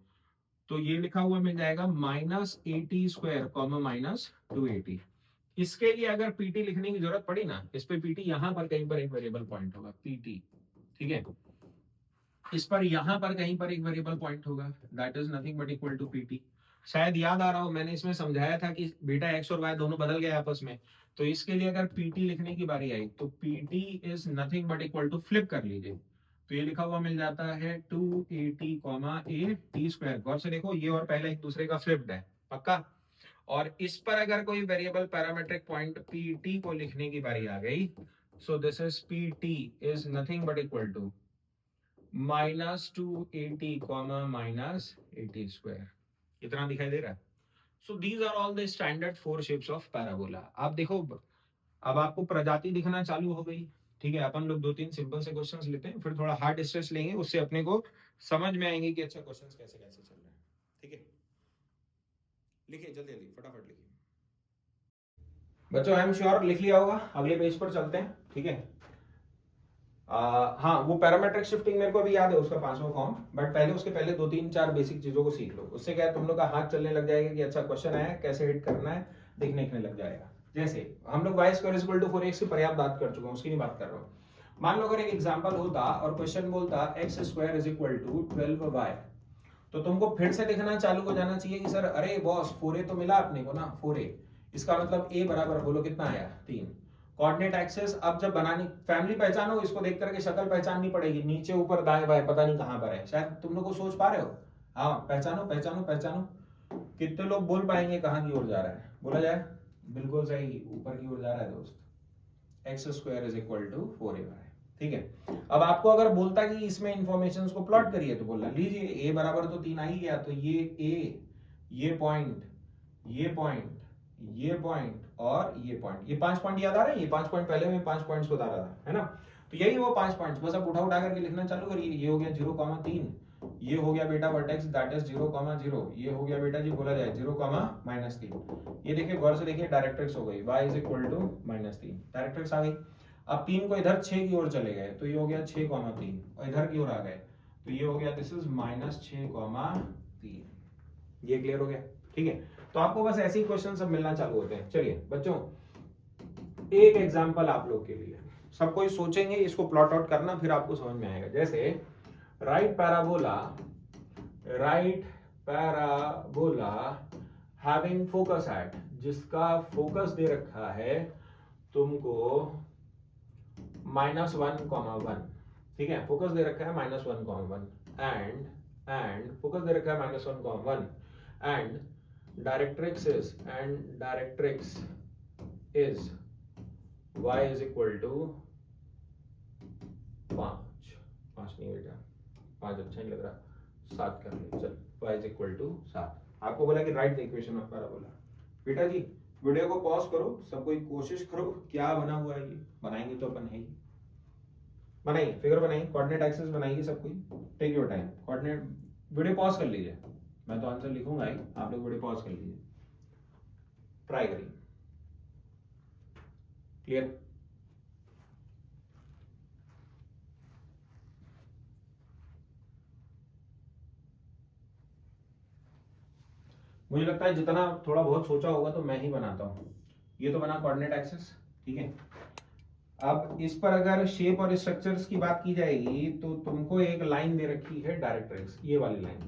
तो ये लिखा हुआ मिल जाएगा माइनस 80 स्क्वायर कॉमा माइनस 280। इसके लिए अगर पीटी लिखने की जरूरत पड़ी ना, इस पे पीटी यहां पर कहीं पर एक वेरिएबल पॉइंट होगा पीटी, ठीक है। इस पर यहां पर कहीं पर एक वेरिएबल पॉइंट होगा, that is nothing but equal to PT. शायद याद आ रहा हो, मैंने इसमें समझाया था कि बेटा एक्स और वाई दोनों बदल गए आपस में, तो इसके लिए अगर पीटी लिखने की बारी आई तो PT is nothing but equal to, flip कर लीजिए, तो ये लिखा हुआ मिल जाता है 280 कॉमा ए टी स्क्वायर। गौर से देखो ये और पहले एक दूसरे का फ्लिप्ड है, पक्का। और इस पर अगर कोई वेरिएबल पैरामेट्रिक पॉइंट पीटी को लिखने की बारी आ गई, so this is PT is nothing but equal to minus 280 comma minus 80 square. इतना दिखाई दे रहा है। So these are all the standard 4 shapes of parabola. आप देखो अब आपको प्रजाति दिखना चालू हो गई, ठीक है। अपन लोग 2-3 सिंपल से क्वेश्चंस लेते हैं, फिर थोड़ा हार्ड स्ट्रेस लेंगे, उससे अपने को समझ में आएंगे कि अच्छा क्वेश्चंस कैसे कैसे चल रहे हैं, ठीक है। लिखिए जल्दी जल्दी फटाफट लिखिए बच्चों, आई एम श्योर लिख लिया होगा। अगले पेज पर चलते हैं, ठीक है। हाँ वो पैरामेट्रिक शिफ्टिंग मेरे को अभी याद है उसका 5वां फॉर्म, बट पहले उसके पहले 2-3-4 बेसिक चीजों को सीख लो, उससे क्या है तुम लोग का हाथ चलने लग जाएगा कि अच्छा क्वेश्चन आया कैसे हिट करना है, दिखने लग जाएगा। जैसे हम लोग y square equal to 4x की पर्याप्त बात कर चुका हूँ, उसकी नहीं बात कर रहा हूँ। मान लो अगर एक एग्जांपल होता और क्वेश्चन बोलता x square is equal to 12y, तो तुमको फिर से लिखना चालू हो जाना चाहिए कि सर अरे बॉस 4a तो मिला अपने को ना, 4a इसका मतलब a बराबर बोलो कितना आया 3। कोऑर्डिनेट एक्सेस अब जब बनानी, फैमिली पहचानो, इसको देख करके शक्ल पहचाननी पड़ेगी, नीचे ऊपर दाएं बाएं पता नहीं कहां पर है, शायद तुम लोग को सोच पा रहे हो। हाँ पहचानो पहचानो पहचानो, कितने लोग बोल पाएंगे कहां की ओर जा रहा है, बोला जाए। बिल्कुल सही, ऊपर की ओर जा रहा है दोस्त। X square is equal to 4ay, ठीक है। अब आपको अगर बोलता कि इसमें इंफॉर्मेशन को प्लॉट करिए तो बोलना लीजिए a बराबर तो 3 आ ही गया, तो ये a, ये पॉइंट, ये पॉइंट, ये पॉइंट और ये पॉइंट, ये 5 पॉइंट याद आ रहे हैं, ये 5 पॉइंट पहले में 5 पॉइंट्स बता रहा था, है ना। तो यही वो 5 पॉइंट्स, बस अब उठा उठा करके लिखना चालू करिए। ये हो गया 0,3, ये हो गया बेटा वर्टेक्स दैट इज 0,0, ये हो गया बेटा जी बोला जाए 0,-3। ये देखिए गौर से देखिए डायरेक्ट्रिक्स हो गई, y is equal to -3, directrix आ गई। अब 3 को इधर 6 की ओर चले गए तो ये हो गया 6,3, और इधर की ओर आ गए तो ये हो गया दिस इज -6,3। ये क्लियर हो गया, ठीक है। तो आपको बस ऐसे ही क्वेश्चन सब मिलना चालू होते हैं। चलिए बच्चों एक एग्जांपल आप लोग के लिए, सब कोई सोचेंगे इसको प्लॉट आउट करना, फिर आपको समझ में आएगा। जैसे right parabola having focus at, जिसका फोकस दे रखा है तुमको -1,1, ठीक है। फोकस दे रखा है -1,1 एंड फोकस दे रखा है -1,1 and directrix is y is equal to 5 नहीं बेटा 5 अच्छा नहीं लग रहा, 7 कर ले चल, y इज इक्वल टू 7। आपको बोला कि right the equation of parabola. बेटा जी वीडियो को पॉज करो, सब कोई कोशिश करो, क्या बना हुआ है ये बनाएंगे तो अपन है ही। बनाइए, फिगर बनाइए, कोऑर्डिनेट एक्सिस बनाइए सब कोई, take your time. Coordinate, video pause कर लीजिए, मैं तो आंसर लिखूंगा ही, आप लोग वीडियो पॉज कर लीजिए, ट्राई करिए। क्लियर? मुझे लगता है जितना थोड़ा बहुत सोचा होगा तो मैं ही बनाता हूँ। ये तो बना कोऑर्डिनेट एक्सिस, ठीक है। अब इस पर अगर शेप और स्ट्रक्चर्स की बात की जाएगी तो तुमको एक लाइन दे रखी है डायरेक्ट्रिक्स, ये वाली लाइन,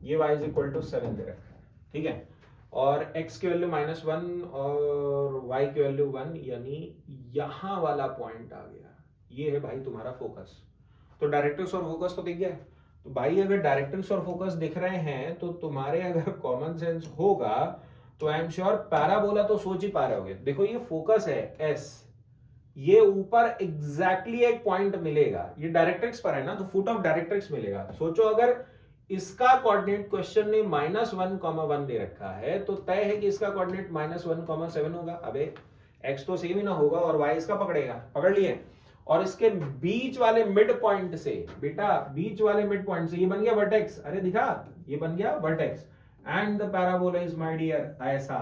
ये y इज इक्वल टू 7 दे रखा है, ठीक है। और x की वैल्यू -1 और y की वैल्यू 1, यानी यहां वाला पॉइंट आ गया, ये है भाई तुम्हारा फोकस। तो डायरेक्ट्रिक्स और फोकस तो दिख गया है। तो भाई अगर डायरेक्ट्रिक्स और फोकस दिख रहे हैं तो तुम्हारे अगर कॉमन सेंस होगा तो आई एम श्योर पैराबोला तो सोच ही पा रहे होगे। देखो ये फोकस है S, ये ऊपर एग्जैक्टली एक पॉइंट मिलेगा, ये डायरेक्ट्रिक्स पर है ना, तो फुट ऑफ डायरेक्ट्रिक्स मिलेगा। सोचो अगर इसका कोऑर्डिनेट क्वेश्चन ने -1,1 दे रखा है तो तय है कि इसका कोऑर्डिनेट -1,7 होगा। अबे x तो सेम ही ना होगा और y इसका पकड़ेगा, पकड़ लिए। और इसके बीच वाले मिड पॉइंट से, बेटा बीच वाले मिड पॉइंट से ये बन गया वर्टेक्स, अरे दिखा, ये बन गया vertex, and the parabola is my dear ऐसा।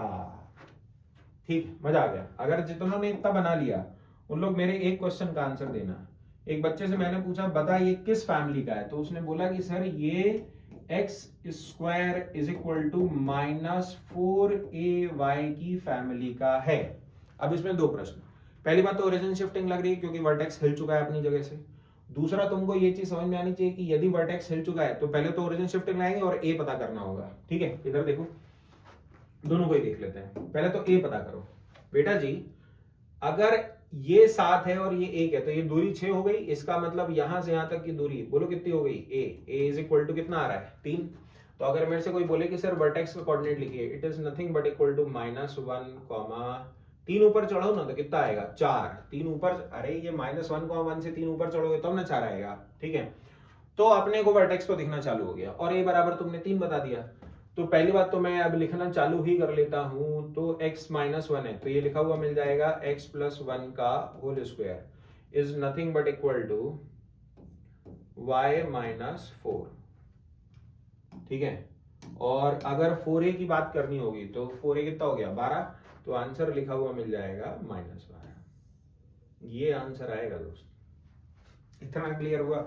ठीक, मजा आ गया। अगर जितनों ने इतना बना लिया उन लोग मेरे एक क्वेश्चन का आंसर देना। एक बच्चे से मैंने पूछा बता ये किस फैमिली का है, तो उसने बोला कि सर ये x square is equal to -4ay की फैमिली का है। अब इसमें दो प्रश्न, पहली बात तो ओरिजिन शिफ्टिंग लग रही है क्योंकि वर्टेक्स हिल चुका है अपनी जगह से। दूसरा तुमको ये चीज समझ में आनी चाहिए कि यदि वर्टेक्स हिल चुका है तो पहले तो ओरिजिन शिफ्टिंग लाएंगे और ए पता करना होगा, ठीक है। इधर देखो, दोनों को ही देख लेते हैं, पहले तो ए पता करो। बेटा जी अगर ये 7 है और ये 1 है तो ये दूरी 6 हो गई, इसका मतलब यहां से यहां तक की दूरी बोलो कितनी हो गई, ए इज इक्वल टू कितना आ रहा है 3। तो अगर मेरे से कोई बोले कि सर वर्टेक्स का कोऑर्डिनेट लिखिए, it is nothing but equal to -1, 3 ऊपर चढ़ो ना तो कितना आएगा 4, 3 ऊपर, अरे ये -1, 1 से 3 ऊपर चढ़ोगे तब ना 4 आएगा, ठीक है। तो अपने को वर्टेक्स तो दिखना चालू हो गया और ए बराबर तुमने 3 बता दिया। तो पहली बात तो मैं अब लिखना चालू ही कर लेता हूं, तो x -1 है तो ये लिखा हुआ मिल जाएगा x+1 का whole square is nothing but equal to y-4, ठीक है। और अगर 4a की बात करनी होगी तो 4a कितना हो गया 12, तो आंसर लिखा हुआ मिल जाएगा -12, ये आंसर आएगा दोस्त। इतना क्लियर हुआ?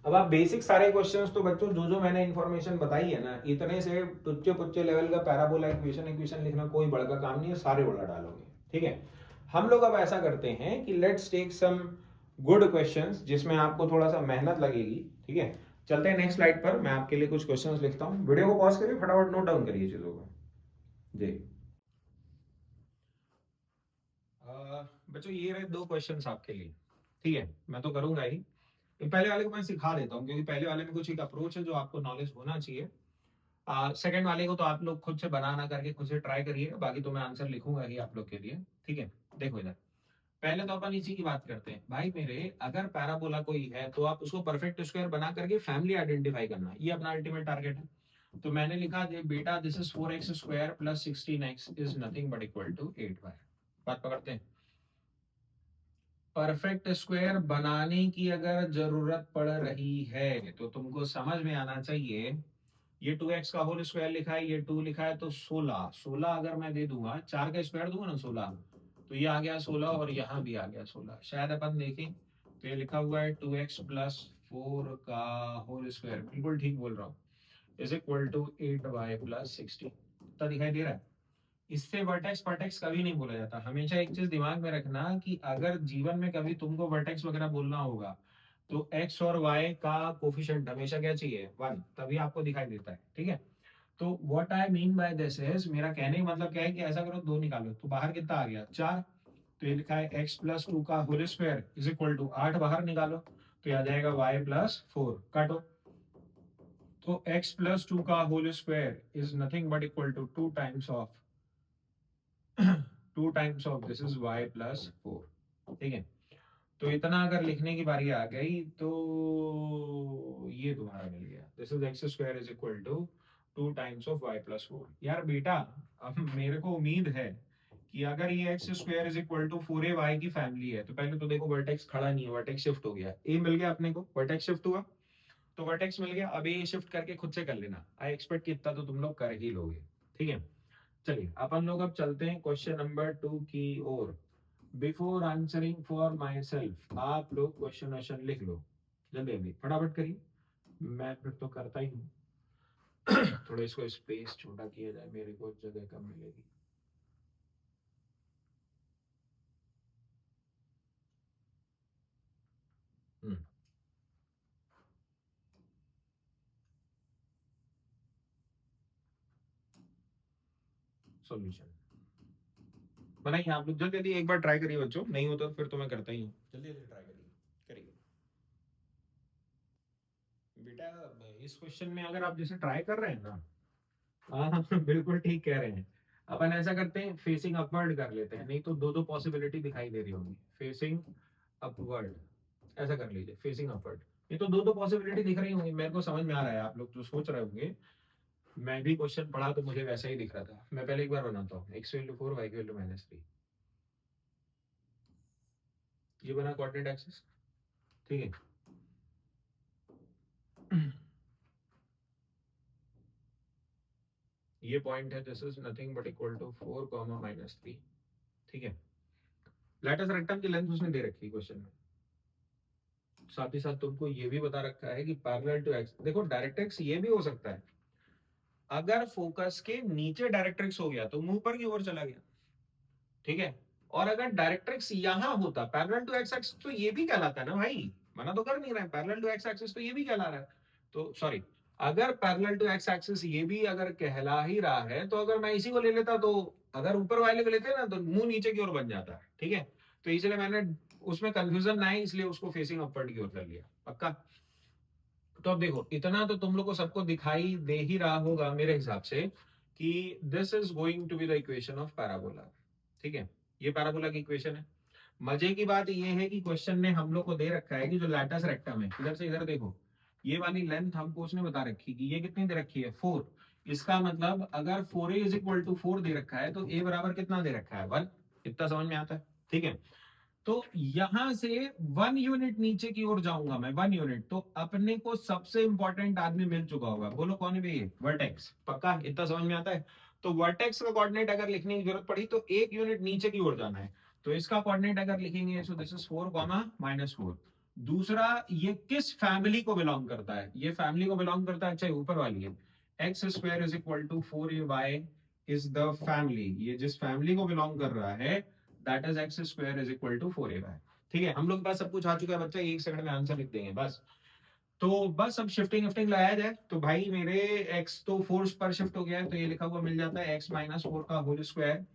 अब आप बेसिक सारे क्वेश्चंस तो बच्चों जो जो मैंने इंफॉर्मेशन बताई है ना, इतने से टुच्चे पुच्चे लेवल का पैराबोला इक्वेशन लिखना कोई बड़ा काम नहीं है, सारे उड़ा डालोगे, ठीक है। हम लोग अब ऐसा करते हैं कि let's take some good questions जिसमें आपको थोड़ा सा मेहनत लगेगी, ठीक है। चलते हैं नेक्स्ट स्लाइड पर, मैं आपके लिए कुछ क्वेश्चंस लिखता हूँ, वीडियो को पॉज करिए, फटाफट नोट डाउन करिए चीजों को जी। बच्चों ये रहे 2 क्वेश्चंस आपके लिए, ठीक है। मैं तो करूंगा ही, पहले वाले को मैं सिखा देता हूँ क्योंकि पहले वाले में कुछ एक अप्रोच है जो आपको नॉलेज होना चाहिए। सेकंड वाले को तो आप लोग खुद से बनाना करके खुद से ट्राई करिए, बाकी तो मैं आंसर लिखूंगा ही आप लोग के लिए, ठीक है। देखो इधर, पहले तो अपन इसी की बात करते हैं भाई मेरे। अगर पैराबोला कोई है तो आप उसको परफेक्ट स्क्वायर बना करके फैमिली आइडेंटिफाई करना, ये अपना अल्टीमेट टारगेट है। तो मैंने लिखा बेटा this is 4x square plus 16x is nothing but equal to 8y। बात पकड़ते हैं, परफेक्ट स्क्वायर बनाने की अगर जरूरत पड़ रही है तो तुमको समझ में आना चाहिए, ये 2x का होल स्क्वायर लिखा है, ये 2 लिखा है तो 16, 16 अगर मैं दे दूंगा 4 का स्क्वायर दूंगा ना 16, तो ये आ गया 16 और यहाँ भी आ गया 16। शायद अपन देखें तो ये लिखा हुआ है 2x प्लस 4 का होल स्क्वायर, बिल्कुल ठीक बोल रहा हूँ, is equal to 8y plus 16। इतना दिखाई दे रहा है? इससे वर्टेक्स वर्टेक्स कभी नहीं बोला जाता। हमेशा एक चीज दिमाग में रखना कि अगर जीवन में कभी तुमको वर्टेक्स वगैरह बोलना होगा तो एक्स और वाई का कोफिशिएंट हमेशा क्या चाहिए 1, तभी आपको दिखाई देता है, ठीक है। तो what I mean by this is, मेरा कहने का मतलब क्या है कि ऐसा करो 2 निकालो तो बाहर कितना आ गया 4, तो ये लिखा है x+2 का whole square is equal to 8 बाहर निकालो तो ये आ जाएगा y+4, काटो। तो x+2 का whole square is nothing but equal to 2 times of 2 times of this is y+4, ठीक है। तो इतना अगर लिखने की बारी आ गई तो ये तुम्हारा मिल गया, this is x square is equal to 2 times of y+4। यार बेटा अब मेरे को उम्मीद है कि अगर ये x square is equal to 4ay की फैमिली है, तो पहले तो देखो वर्टेक्स खड़ा नहीं है, वर्टेक्स शिफ्ट हो गया, ए मिल गया अपने को, वर्टेक्स शिफ्ट हुआ, तो वर्टेक्स मिल गया। अब ये शिफ्ट करके खुद से कर लेना, आई एक्सपेक्ट कि इतना तो तुम लोग कर ही लोगे, ठीक है। चलिए अपन लोग अब चलते हैं क्वेश्चन नंबर 2 की ओर। Before answering for myself, आप लोग क्वेश्चन लिख लो, जल्दी जल्दी फटाफट करिए, मैं फिर तो करता ही हूँ। थोड़ा इसको स्पेस छोटा किया जाए, मेरे को जगह कम मिलेगी। सॉल्यूशन बनाइए आप लोग, जल्दी जल्दी एक बार ट्राई करिए बच्चों, नहीं होता तो फिर तो मैं करता ही हूँ, जल्दी जल्दी ट्राई करिए, करिए बेटा। इस क्वेश्चन में अगर आप जैसे ट्राई कर रहे हैं ना, हाँ हाँ बिल्कुल ठीक कह रहे हैं। अपन ऐसा करते हैं, फेसिंग अपवर्ड कर लेते हैं, नहीं तो दो दो पॉसिबिलिटी दिखाई दे रही होंगी। फेसिंग अपवर्ड, ऐसा कर लीजिए, फेसिंग अपवर्ड। ये तो दो दो पॉसिबिलिटी दिख रही होंगी, मेरे को समझ में आ रहा है, आप लोग जो सोच रहे होंगे, मैं भी क्वेश्चन पढ़ा तो मुझे वैसा ही दिख रहा था। मैं पहले एक बार बनाता हूँ, एक्स वैल्यू 4 वाई वैल्यू -3, ये बना कोऑर्डिनेट एक्सिस, ठीक है। ये पॉइंट है, this is nothing but equal to 4 -3, ठीक है। लेटस रेक्टम की लेंथ उसने दे रखी है क्वेश्चन में, साथ ही साथ तुमको ये भी बता रखा है कि पैरेलल टू एक्स, देखो डायरेक्ट्रिक्स ये भी हो सकता है, अगर फोकस के नीचे डायरेक्ट्रिक्स हो गया तो मुंह पर की ओर चला गया, ठीक है। और अगर डायरेक्ट्रिक्स यहां होता पैरेलल टू एक्स एक्सिस, तो ये भी कहलाता है ना भाई, मना तो कर नहीं रहा है, पैरेलल टू एक्स एक्सिस तो ये भी कहला रहा है, तो सॉरी, अगर पैरेलल टू एक्स एक्सिस ये भी अगर कहला ही रहा है, तो अगर मैं इसी को ले लेता, तो अगर ऊपर वाले को लेते ना तो मुंह नीचे की ओर बन जाता है, ठीक है। तो इसलिए मैंने उसमें कंफ्यूजन ना है, इसलिए उसको फेसिंग अपवर्ड की ओर कर लिया, पक्का। तो अब देखो, इतना तो तुम लोग को सबको दिखाई दे ही रहा होगा मेरे हिसाब से, कि this is going to be the equation of parabola, ठीक है। ये पैराबोला की इक्वेशन है। मजे की बात ये है कि क्वेश्चन ने हम लोग को दे रखा है कि जो लैटस रेक्टम है, इधर से इधर देखो, ये वाली लेंथ हमको उसने बता रखी कि ये कितनी दे रखी है, 4। इसका मतलब अगर 4a इज इक्वल टू 4 दे रखा है, तो a बराबर कितना दे रखा है, 1। इतना समझ में आता है, ठीक है। तो यहां से 1 यूनिट नीचे की ओर जाऊंगा मैं, 1 यूनिट, तो अपने को सबसे इंपॉर्टेंट आदमी मिल चुका होगा, बोलो कौन है भैया, वर्टेक्स, पक्का इतना समझ में आता है। तो वर्टेक्स का कोऑर्डिनेट अगर लिखने की जरूरत पड़ी तो 1 यूनिट नीचे की ओर जाना है, तो इसका कोऑर्डिनेट अगर लिखेंगे, सो दिस इज 4 -4। दूसरा, ये किस फैमिली को बिलोंग करता है, ये फैमिली को बिलोंग करता है, चाहे ऊपर वाली है, x square is equal to 4ay is the family, ये जिस फैमिली को बिलोंग कर रहा है, that is x square is equal to 4a, ठीक है। हम लोग के पास सब कुछ आ चुका है बच्चा, 1 सेकंड में आंसर लिख देंगे बस। तो बस अब शिफ्टिंग शिफ्टिंग लगाया जाए, तो भाई मेरे x तो 4 पर शिफ्ट हो गया है, तो ये लिखा हुआ मिल जाता है x-4 का होल स्क्वायर,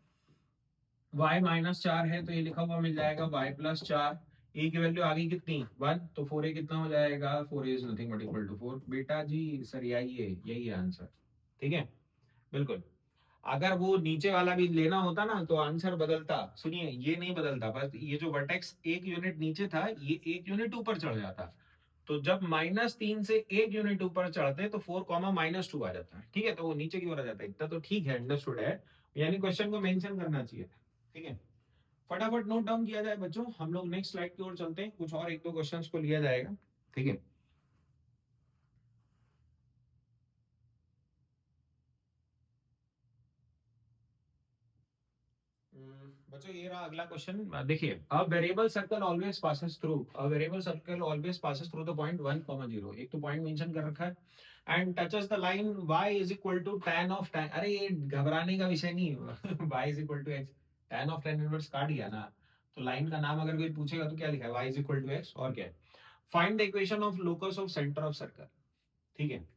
y-4 है तो ये लिखा हुआ मिल जाएगा y+4, ए की वैल्यू आ गई कितनी, 1, तो 4a कितना हो जाएगा, 4a is nothing but equal to 4, बेटा जी सर यही है आंसर, ठीक है, बिल्कुल। अगर वो नीचे वाला भी लेना होता ना तो आंसर बदलता, सुनिए ये नहीं बदलता, बस ये जो वर्टेक्स 1 यूनिट नीचे था, ये 1 यूनिट ऊपर चढ़ जाता, तो जब -3 से 1 यूनिट ऊपर चढ़ते तो 4, -2 आ जाता है, ठीक है, तो वो नीचे की ओर आ जाता है, इतना तो ठीक है, अंडरस्टूड है, यानी क्वेश्चन को मेंशन करना चाहिए, ठीक है। फटाफट नोट डाउन किया जाए बच्चों, हम लोग नेक्स्ट स्लाइड की ओर चलते हैं, कुछ और एक दो क्वेश्चंस को लिया जाएगा, ठीक है। बच्चों ये रहा अगला क्वेश्चन, देखिए, a variable circle always passes through, a variable circle always passes through the point 1, 0, एक तो पॉइंट मेंशन कर रखा है, and touches the line y is equal to tan of tan, अरे ये घबराने का विषय नहीं है y is equal to x, tan of tan inverse काट दिया ना, तो लाइन का नाम अगर कोई पूछेगा तो क्या लिखा है, y is equal to x, और क्या है, find the equation of locus of centre of circle, ठीक है।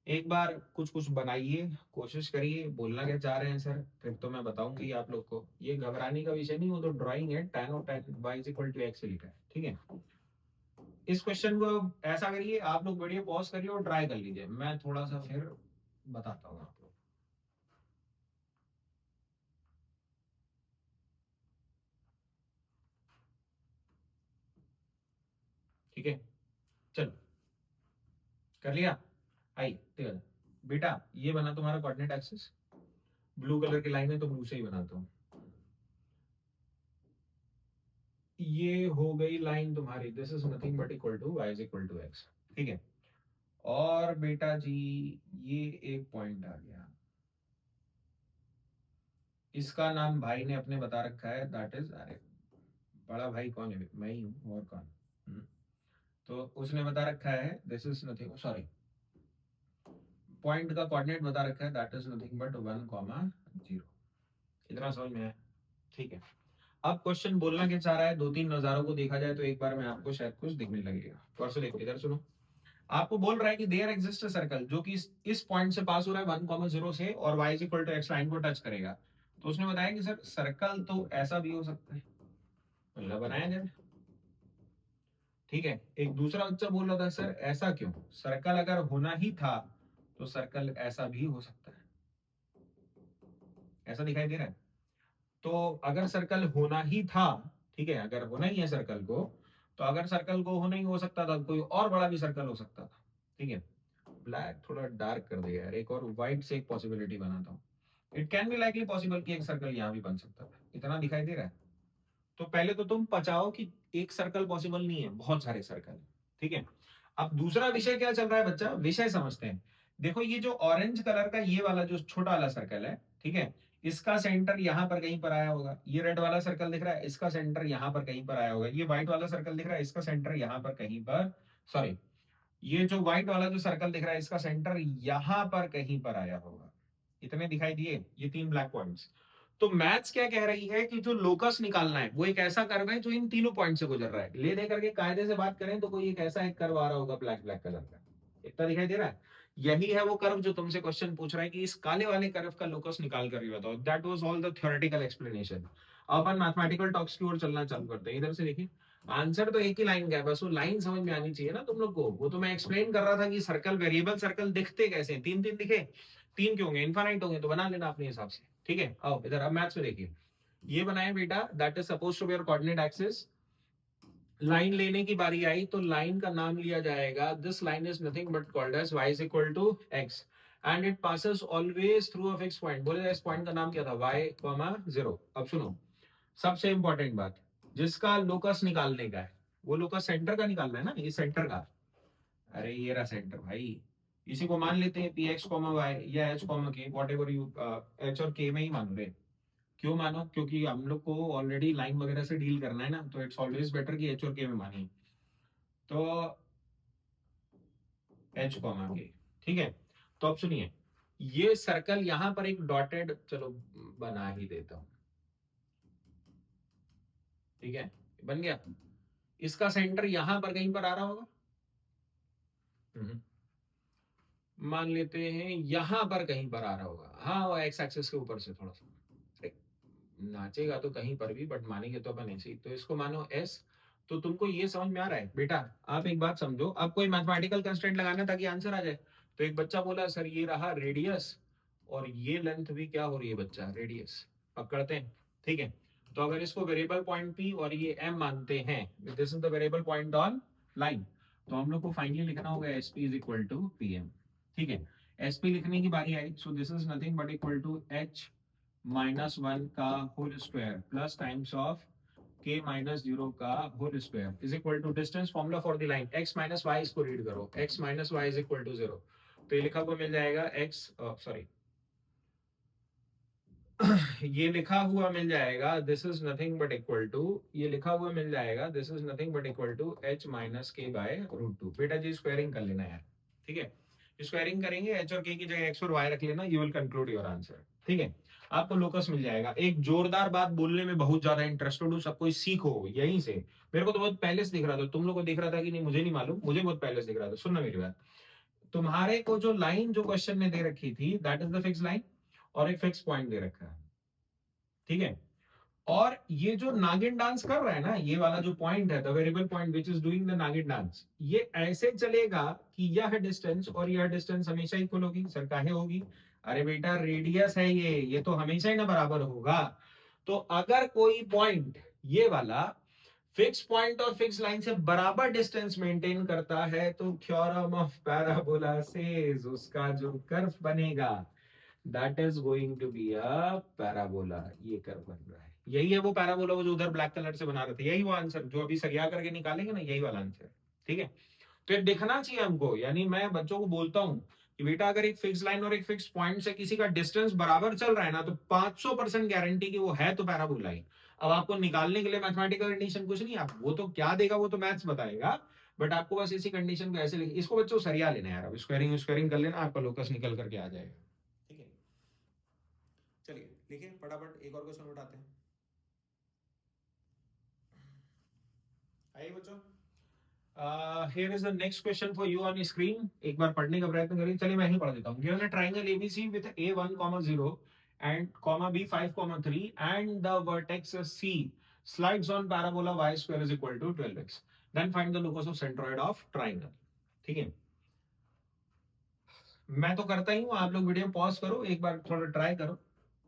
एक बार कुछ कुछ बनाइए, कोशिश करिए, बोलना क्या चाह रहे हैं सर, फिर तो मैं बताऊंगी आप लोग को, ये घबराने का विषय नहीं, वो तो ड्राइंग है, tan of tan y is equal to x लिखा है, ठीक है। इस क्वेश्चन को ऐसा करिए, आप लोग वीडियो पॉज करिए और ट्राई कर लीजिए, मैं थोड़ा सा फिर बताता हूँ आप लोग, ठीक है। चलो, कर लिया, आई ठीक है। बेटा ये बना तुम्हारा कोऑर्डिनेट एक्सिस, ब्लू कलर की लाइन है तो ब्लू से ही बनाता हूँ, ये हो गई लाइन तुम्हारी, this is nothing but equal to y is equal to x, ठीक है। और बेटा जी ये एक पॉइंट आ गया, इसका नाम भाई ने अपने बता रखा है, दैट इज, अरे बड़ा भाई कौन है, मैं ही हूँ और कौन। हम्म, तो उसने बता रखा है this is nothing, sorry point का कोऑर्डिनेट बता रखा है, दैट इज नथिंग बट 1,0। इतना समझ में है, ठीक है। अब क्वेश्चन बोलना क्या चाह रहा है, दो तीन नजारों को देखा जाए तो एक बार में आपको शायद कुछ दिखने लगेगा। और से देखो इधर सुनो, आपको बोल रहा है कि देयर एग्जिस्ट सर्कल जो कि इस पॉइंट से पास हो रहा है 1,0 से और y is equal to x line को टच करेगा। तो उसने बताया कि सर सर्कल तो ऐसा भी हो सकता है, पहला बनाया जाए, ठीक है। एक दूसरा बच्चा बोल रहा था सर ऐसा क्यों, सर्कल अगर होना ही था तो सर्कल ऐसा भी हो सकता है, ऐसा दिखाई दे रहा है। तो अगर सर्कल होना ही था, ठीक है, अगर होना ही है सर्कल को, तो अगर सर्कल को होना ही हो सकता था कोई और बड़ा भी सर्कल हो सकता था, ठीक है। ब्लैक थोड़ा डार्क कर दिया यार, एक और व्हाइट से एक पॉसिबिलिटी बनाता हूँ। It can be likely possible कि एक सर्कल यहाँ भी बन सकता था, इतना दिखाई दे रहा है। तो पहले तो तुम पचाओ कि एक सर्कल पॉसिबल नहीं है, बहुत सारे सर्कल, ठीक है। अब दूसरा विषय क्या चल रहा है बच्चा, विषय समझते हैं। देखो ये जो ऑरेंज कलर का ये वाला जो छोटा वाला सर्कल है, ठीक है, इसका सेंटर यहां पर कहीं पर आया होगा। ये रेड वाला सर्कल दिख रहा है, इसका सेंटर यहां पर कहीं पर आया होगा। ये व्हाइट वाला सर्कल दिख रहा है, इसका सेंटर यहां पर कहीं पर, सॉरी, ये जो व्हाइट वाला जो सर्कल दिख रहा है इसका सेंटर यहां पर कहीं पर आया होगा। इतने दिखाई दिए ये तीन ब्लैक पॉइंट्स। तो मैथ्स क्या कह रही है कि जो लोकस निकालना है वो एक ऐसा कर्व है जो इन तीनों पॉइंट से गुजर रहा है। ले दे करके कायदे से बात करें तो कोई एक ऐसा एक कर्व आ रहा होगा ब्लैक ब्लैक कलर का, इतना दिखाई दे रहा है। यही है वो कर्व जो तुमसे क्वेश्चन पूछ रहा है कि इस काले वाले कर्व का लोकस निकाल कर ही बताओ। That was all the theoretical explanation. Upon mathematical talks की ओर चलना चालू करते हैं। इधर से देखिए, आंसर तो एक ही लाइन का है, बस वो लाइन समझ में आनी चाहिए ना तुम लोग को। वो तो मैं एक्सप्लेन कर रहा था कि सर्कल, वेरिएबल सर्कल दिखते कैसे हैं। तीन तीन दिखे, तीन क्यों होंगे, इनफाइनाइट होंगे तो बना लेना अपने हिसाब से, ठीक है। आओ इधर, अब मैथ्स में देखिए, ये बनाए बेटा, that is suppose to be your coordinate axis. Line लेने की बारी आई तो लाइन का नाम लिया जाएगा, this line is nothing but called as y is equal to x and it passes always through a fix point. बोले इस पॉइंट का नाम क्या था, y, 0। अब सुनो सबसे इंपॉर्टेंट बात, जिसका लोकस निकालने का है वो लोकस सेंटर का निकालना है ना, ये सेंटर का। अरे ये रहा सेंटर भाई, इसी को मान लेते हैं पी एक्स कॉमा वाई या एच कॉमा के, वॉट एवर यू, एच और के में ही मान रहे। क्यों मानो, क्योंकि हम लोग को ऑलरेडी लाइन वगैरह से डील करना है ना, तो इट्स ऑलवेज बेटर कि एच और के में माने। तो एच कॉमा के, ठीक है। तो अब सुनिए, ये सर्कल यहां पर एक डॉटेड, चलो बना ही देता हूं, ठीक है, बन गया। इसका सेंटर यहां पर कहीं पर आ रहा होगा, मान लेते हैं यहां पर कहीं पर आ रहा होगा, हाँ वो एक्स एक्सिस के ऊपर से थोड़ा सा। अरे, नाचेगा तो कहीं पर भी, बट मानेंगे तो अपन ऐसे ही, तो इसको मानो एस। तो तुमको ये समझ में आ रहा है बेटा, आप एक बात समझो, आप कोई मैथमेटिकल कंस्ट्रेंट लगाना ताकि आंसर आ जाए। तो एक बच्चा बोला सर ये रहा रेडियस और ये लेंथ भी क्या हो रही है बच्चा, रेडियस पकड़ते हैं, ठीक है। तो अगर इसको वेरिएबल पॉइंट पी और ये एम मानते हैं, this is the variable point on line, तो हम लोग को फाइनली लिखना होगा S P is equal to P M, ठीक है। एस पी लिखने की बारी आई, so this is nothing but equal to h -1 का whole square plus times of k -0 का whole square is equal to distance, formula for the line x minus y, इसको read करो, x minus y is equal to 0। तो ये लिखा हुआ मिल जाएगा x, सॉरी ये लिखा हुआ मिल जाएगा this is nothing but equal to, ये लिखा हुआ मिल जाएगा this is nothing but equal to h minus k by √2। बेटा जी स्क्वायरिंग कर लेना यार, ठीक है। स्क्वायरिंग करेंगे, h और k की जगह x और y रख लेना, you will conclude your answer, ठीक है। आपको लोकस मिल जाएगा। एक जोरदार बात बोलने में बहुत ज्यादा इंटरेस्टेड हूँ, सब कोई सीखो यहीं से। मेरे को तो बहुत पहले से दिख रहा था, तुम लोग को दिख रहा था कि नहीं मुझे नहीं मालूम, मुझे बहुत पहले से दिख रहा था। सुनना मेरी बात, तुम्हारे को जो लाइन जो क्वेश्चन ने दे रखी थी that is the fix line, और एक फिक्स पॉइंट दे रखा है, ठीक है। और ये जो नागिन डांस कर रहा है ना, ये वाला जो पॉइंट है, the variable point which is doing the नागिन डांस, ये ऐसे चलेगा कि यह डिस्टेंस और यह डिस्टेंस हमेशा इक्वल होगी। सर काहे होगी, अरे बेटा रेडियस है ये तो हमेशा ही ना बराबर होगा। तो अगर कोई पॉइंट ये वाला फिक्स पॉइंट और फिक्स लाइन से बराबर डिस्टेंस मेंटेन करता है तो थ्योरम ऑफ पैराबोला से उसका जो कर्व बनेगा that is going to be a parabola. ये कर्व बन रहा है, यही है वो पैराबोला वो जो उधर ब्लैक कलर से बना रहे थे, यही वो आंसर जो अभी सरिया करके निकालेंगे ना, यही वाला आंसर। ठीक है, तो ये दिखना चाहिए हमको। यानी मैं बच्चों को बोलता हूँ कि बेटा अगर एक फिक्स लाइन और एक फिक्स पॉइंट से किसी का डिस्टेंस बराबर चल रहा है ना, तो 500% गारंटी कि वो है तो पैराबोला ही। अब आपको निकालने के लिए मैथमेटिकल कंडीशन कुछ नहीं, आप वो तो क्या देगा वो तो मैथ्स बताएगा, बट आपको बस इसी कंडीशन को ऐसे इसको बच्चों सरिया लेना है यार। अब स्क्वायरिंग स्क्वायरिंग कर लेना, आपका लोकस निकल करके आ जाएगा। ठीक है, चलिए लिखिए फटाफट एक और क्वेश्चन उठाते हैं। आइए बच्चों, here is the next question for you on screen। एक बार पढ़ने का प्रयत्न करिए। चलिए मैं ही पढ़ देता हूँ। Given a triangle ABC with A1, 0 and B5, 3 and the vertex C slides on parabola y square is equal to 12x, then find the locus of centroid of triangle। ठीक है, मैं तो करता ही हूँ, आप लोग वीडियो पॉज करो, एक बार थोड़ा ट्राई करो।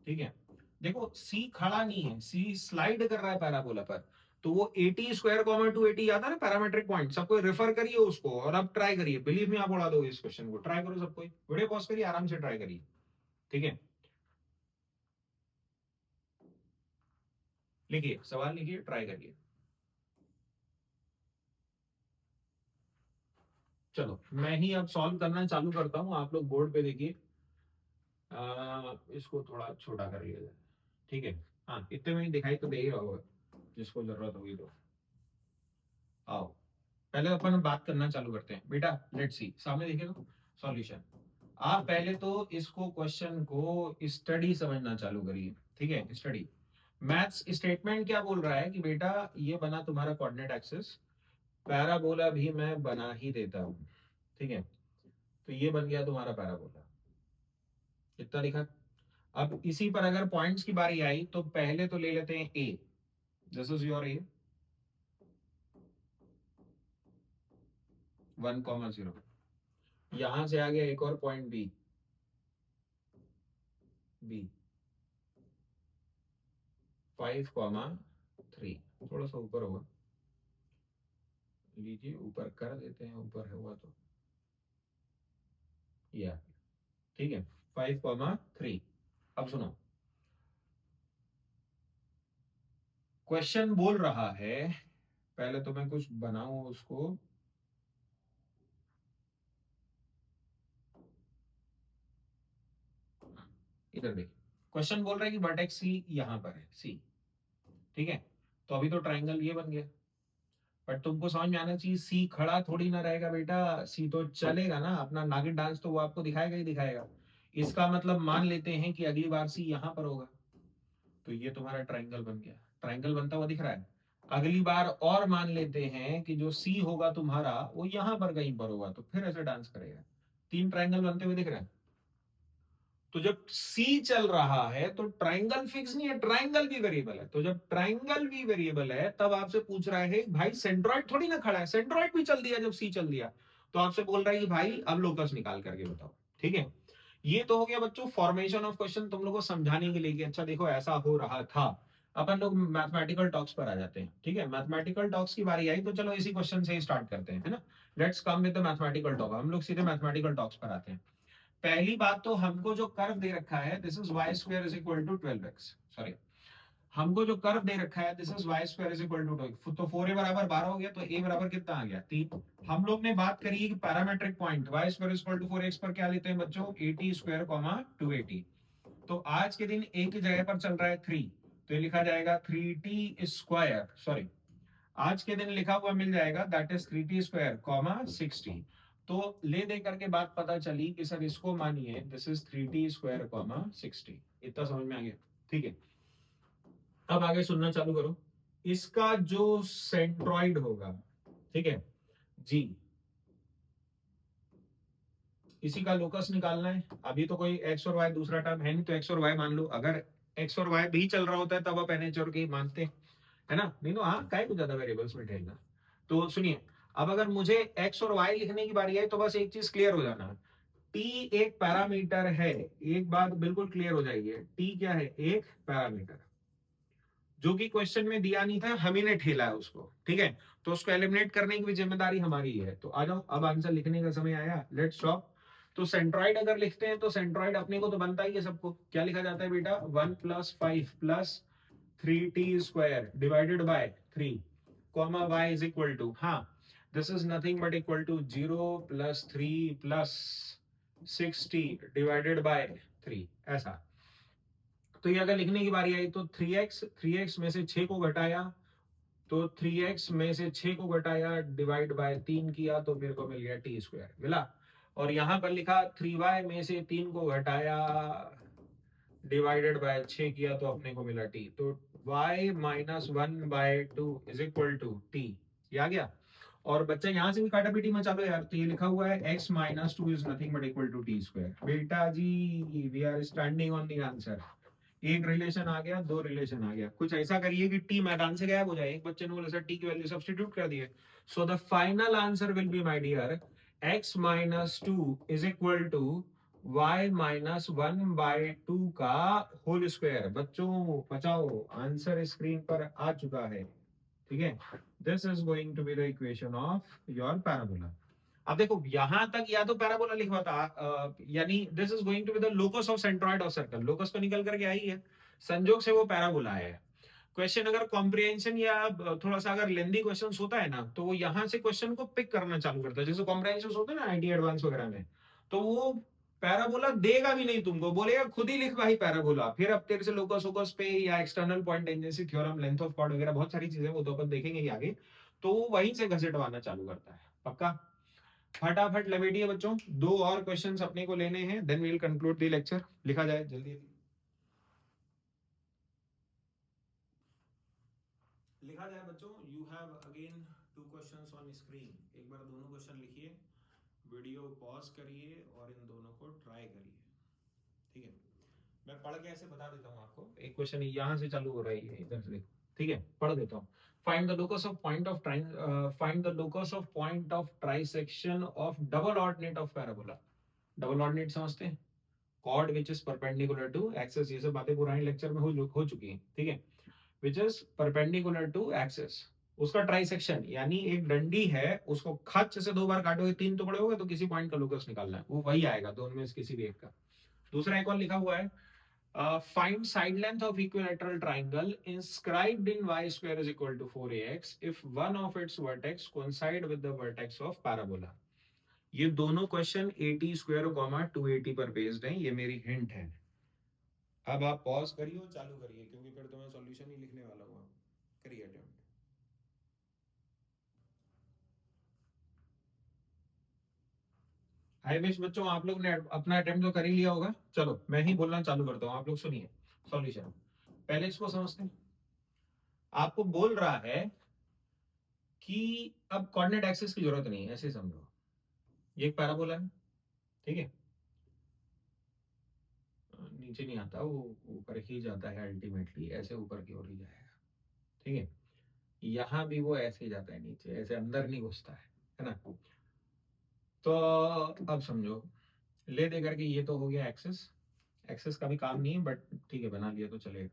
ठीक है, देखो सी खड़ा नहीं है, सी स्लाइड कर रहा है पैराबोला पर, तो वो 80 स्क्वायर कॉमा 280 आता है ना पैरामेट्रिक पॉइंट, सबको रेफर करिए उसको और अब ट्राई करिए। बिलीव में आप उड़ा दोगे इस क्वेश्चन को। ट्राई करो सबको, वीडियो पॉज करिए, आराम से ट्राई करिए। ठीक है, लिखिए सवाल, लिखिए, ट्राई करिए। चलो मैं ही अब सॉल्व करना चालू करता हूँ, आप लोग बोर्ड पे देखिए। इसको थोड़ा छोटा कर लिया जाए। ठीक है, हाँ इतने में ही दिखाई तो दे ही रहा होगा, जिसको जरूरत होगी तो आओ। पहले अपन बात करना चालू करते हैं बेटा। लेट्स सी, सामने देखिए तो सॉल्यूशन। आप पहले तो इसको क्वेश्चन को स्टडी समझना चालू करिए। ठीक है, स्टडी मैथ्स स्टेटमेंट क्या बोल रहा है कि बेटा ये बना तुम्हारा कोऑर्डिनेट एक्सिस, पैराबोला भी मैं बना ही देता हूं। ठीक है, तो ये बन गया तुम्हारा पैराबोला, इतना लिखा। अब इसी पर अगर पॉइंट्स की बारी आई तो पहले तो ले लेते हैं ए, दिस इज योर ए 1, 0। यहां से आ गया एक और पॉइंट बी, बी 5, 3, थोड़ा सा ऊपर होगा, लीजिए ऊपर कर देते हैं, ऊपर है हुआ तो या। ठीक है, 5, 3। अब सुनो, क्वेश्चन बोल रहा है, पहले तो मैं कुछ बनाऊं उसको। इधर देखिए, क्वेश्चन बोल रहा है कि वर्टेक्स सी यहां पर है, सी। ठीक है, तो अभी तो ट्राइंगल ये बन गया, बट तुमको समझ में आना चाहिए सी खड़ा थोड़ी ना रहेगा बेटा, सी तो चलेगा ना, अपना नागिन डांस तो वो आपको दिखाएगा ही दिखाएगा। इसका मतलब मान लेते हैं कि अगली बार सी यहां पर होगा, तो ये तुम्हारा ट्राइंगल बन गया, ट्राइंगल बनता हुआ दिख रहा है। अगली बार और मान लेते हैं कि जो सी होगा तुम्हारा वो यहां पर कहीं पर होगा, तो फिर ऐसे डांस करेगा। 3 ट्राइंगल बनते हुए दिख रहे हैं। तो जब सी चल रहा है तो ट्राइंगल फिक्स नहीं है, ट्राइंगल भी वेरिएबल है। तो जब ट्राइंगल भी वेरिएबल है तब आपसे पूछ रहा है भाई सेंट्रॉइड थोड़ी ना खड़ा है, सेंट्रॉइड भी चल दिया जब सी चल दिया, तो आपसे बोल रहा है कि भाई अब लोकस निकाल करके बताओ। ठीक है, ये तो हो गया बच्चों फॉर्मेशन ऑफ क्वेश्चन, तुम लोगों को समझाने के लिए कि अच्छा देखो ऐसा हो रहा था। अपन लोग मैथमेटिकल टॉक्स पर आ जाते हैं। ठीक है, मैथमेटिकल टॉक्स की बारी आई तो चलो इसी क्वेश्चन से ही स्टार्ट करते हैं, है ना। Let's come with the mathematical talk, हम लोग सीधे मैथमेटिकल टॉक्स पर आते हैं। पहली बात तो हमको जो कर्व दे रखा है this is y square is equal to 12x, sorry, हमको जो कर्व दे रखा है this is y square is equal to 2, तो 4a बराबर 12 हो गया, तो a बराबर कितना आ गया 3। हम लोग ने बात करी है कि parametric point y square is equal to 4x पर क्या लेते हैं बच्चों, 80 स्क्वायर कॉमा 280। तो आज के दिन a की जगह पर चल रहा है 3, तो ये लिखा जाएगा 3t स्क्वायर, सॉरी आज के दिन लिखा हुआ मिल जाएगा that is 3t square comma 60। तो ले दे करके बात पता चली कि सर इसको मानिए this is 3t square comma 60। इतना समझ में आ गया। ठीक है, अब आगे सुनना चालू करो। इसका जो सेंट्रॉइड होगा, ठीक है जी, इसी का लोकस निकालना है। अभी तो कोई एक्स और वाई दूसरा टर्म है नहीं, तो एक्स और वाई मान लो। अगर एक्स और वाई भी चल रहा होता है तब आप एनएच और के मानते हैं, है ना। नहीं तो हाँ काय को ज्यादा वेरिएबल्स में ठेलना। तो सुनिए, अब अगर मुझे एक्स और वाई लिखने की बारी आई तो बस एक चीज क्लियर हो जाना, टी एक पैरामीटर है। एक बात बिल्कुल क्लियर हो जाएगी, टी क्या है, एक पैरामीटर, जो कि क्वेश्चन में दिया नहीं था, हम ही ने ठेला है उसको। ठीक है, तो उसको एलिमिनेट करने की भी जिम्मेदारी हमारी है। तो आ जाओ, अब आंसर लिखने का समय आया, लेट्स स्टॉप। तो सेंट्रॉइड अगर लिखते हैं तो सेंट्रॉइड अपने को तो बनता ही है सबको, क्या लिखा जाता है बेटा, 1 + 5 + 3t² divided by 3 comma y is equal to, हाँ, this is nothing but equal to 0 plus 3 plus 6t divided by 3, ऐसा। तो ये अगर लिखने की बारी आई तो 3x में से 6 को घटाया, तो 3x में से 6 को घटाया, डिवाइड बाय 3 किया, तो मेरे को मिल गया t² मिला। और यहां पर लिखा 3y में से 3 को घटाया, डिवाइडेड बाय 6 किया, तो अपने को मिला t। तो y minus 1/2 is equal to t। ये आ गया। और बच्चा यहां से भी काटा पीटी मचा लो यार। तो ये लिखा हुआ है x minus 2 is nothing but equal to t²। बेटा जी we are standing on the answer. एक रिलेशन आ गया, दो रिलेशन आ गया। कुछ ऐसा करिए कि टी मैदान से गायब हो जाए। एक बच्चे ने बोला सर टी की वैल्यू सब्स्टिट्यूट कर दिए। So the final answer will be my dear x minus 2 is equal to y minus 1/2 का होल स्क्वायर। बच्चों बचाओ, आंसर स्क्रीन पर आ चुका है। ठीक है, this is going to be the equation of your parabola. अब देखो यहां तक या तो पैराबोला लिखवा था, यानी this is going to be the locus of centroid of circle. Locus तो निकल करके आई है, संजोग से वो पैराबोला है। क्वेश्चन अगर कॉम्प्रिहेंशन या थोड़ा सा अगर लेंदी क्वेश्चन होता है ना, तो वो यहाँ से क्वेश्चन को पिक करना चालू करता है। जैसे कॉम्प्रिहेंशन होते हैं ना आईटी एडवांस वगैरह में, तो वो पैराबोला देगा भी नहीं तुमको, बोलेगा खुद ही लिख भाई पैराबोला। फिर अब तेरे से लोकस फोकस पे या external point tangency theorem, length of chord वगैरह बहुत सारी चीजें, वो तो अपन देखेंगे ही आगे। तो वो वहीं से घसीटवाना चालू करता है। पक्का? फटाफट लपेटिए बच्चों, दो और क्वेश्चंस अपने को लेने हैं, then we will conclude the lecture. लिखा जाए जल्दी। लिखा जाए बच्चों, you have again 2 questions on screen. एक बार दोनों क्वेश्चन लिखिए, वीडियो पॉज करिए और इन दोनों को ट्राई करिए। ठीक है, मैं पढ़ के ऐसे बता देता हूँ आपको। एक क्वेश्चन यहाँ से चालू हो रहा है, इधर से देखो। ठीक है, पढ़ देता हूँ। Find the locus of point of trisection of double ordinate of parabola. Double ordinate समझते हैं? Chord which is perpendicular to axis. ये सब बातें पुराने लेक्चर में हो चुकी हैं। ठीक है, which is perpendicular to axis, उसका ट्राइसेक्शन, यानी एक डंडी है, उसको खच से 2 बार काटोगे 3 टुकड़े हो गए, तो किसी पॉइंट का लोकस निकालना है, वो वही आएगा दोनों में से किसी भी एक का। दूसरा एक और लिखा हुआ है, find side length of equilateral triangle inscribed in y square is equal to 4ax if one of its vertex coincide with the vertex of parabola। ये दोनों क्वेश्चन 80 स्क्वायर 280 पर बेस्ड हैं। ये मेरी हिंट है। अब आप पॉज करिए और चालू करिए, क्योंकि फिर तो मैं सॉल्यूशन ही लिखने वाला हूँ। करिए अटेम्प्ट। आई विश बच्चों आप लोग ने अपना अटेम्प्ट तो कर ही लिया होगा। चलो मैं ही बोलना चालू करता हूँ, आप लोग सुनिए सॉल्यूशन। पहले इसको समझते हैं। आपको बोल रहा है कि अब कोऑर्डिनेट एक्सिस की जरूरत नहीं है, ऐसे समझो। ये एक पैराबोला है, ठीक है, नीचे नहीं आता, वो ऊपर ही जाता है, अल्टीमेटली ऐसे ऊपर की ओर ही जाएगा। ठीक है, यहाँ भी वो ऐसे ही जाता है नीचे, ऐसे अंदर नहीं घुसता है ना। तो अब समझो, ले दे करके ये तो हो गया एक्सिस। एक्सिस का भी काम नहीं है, बट ठीक है बना लिया तो चलेगा।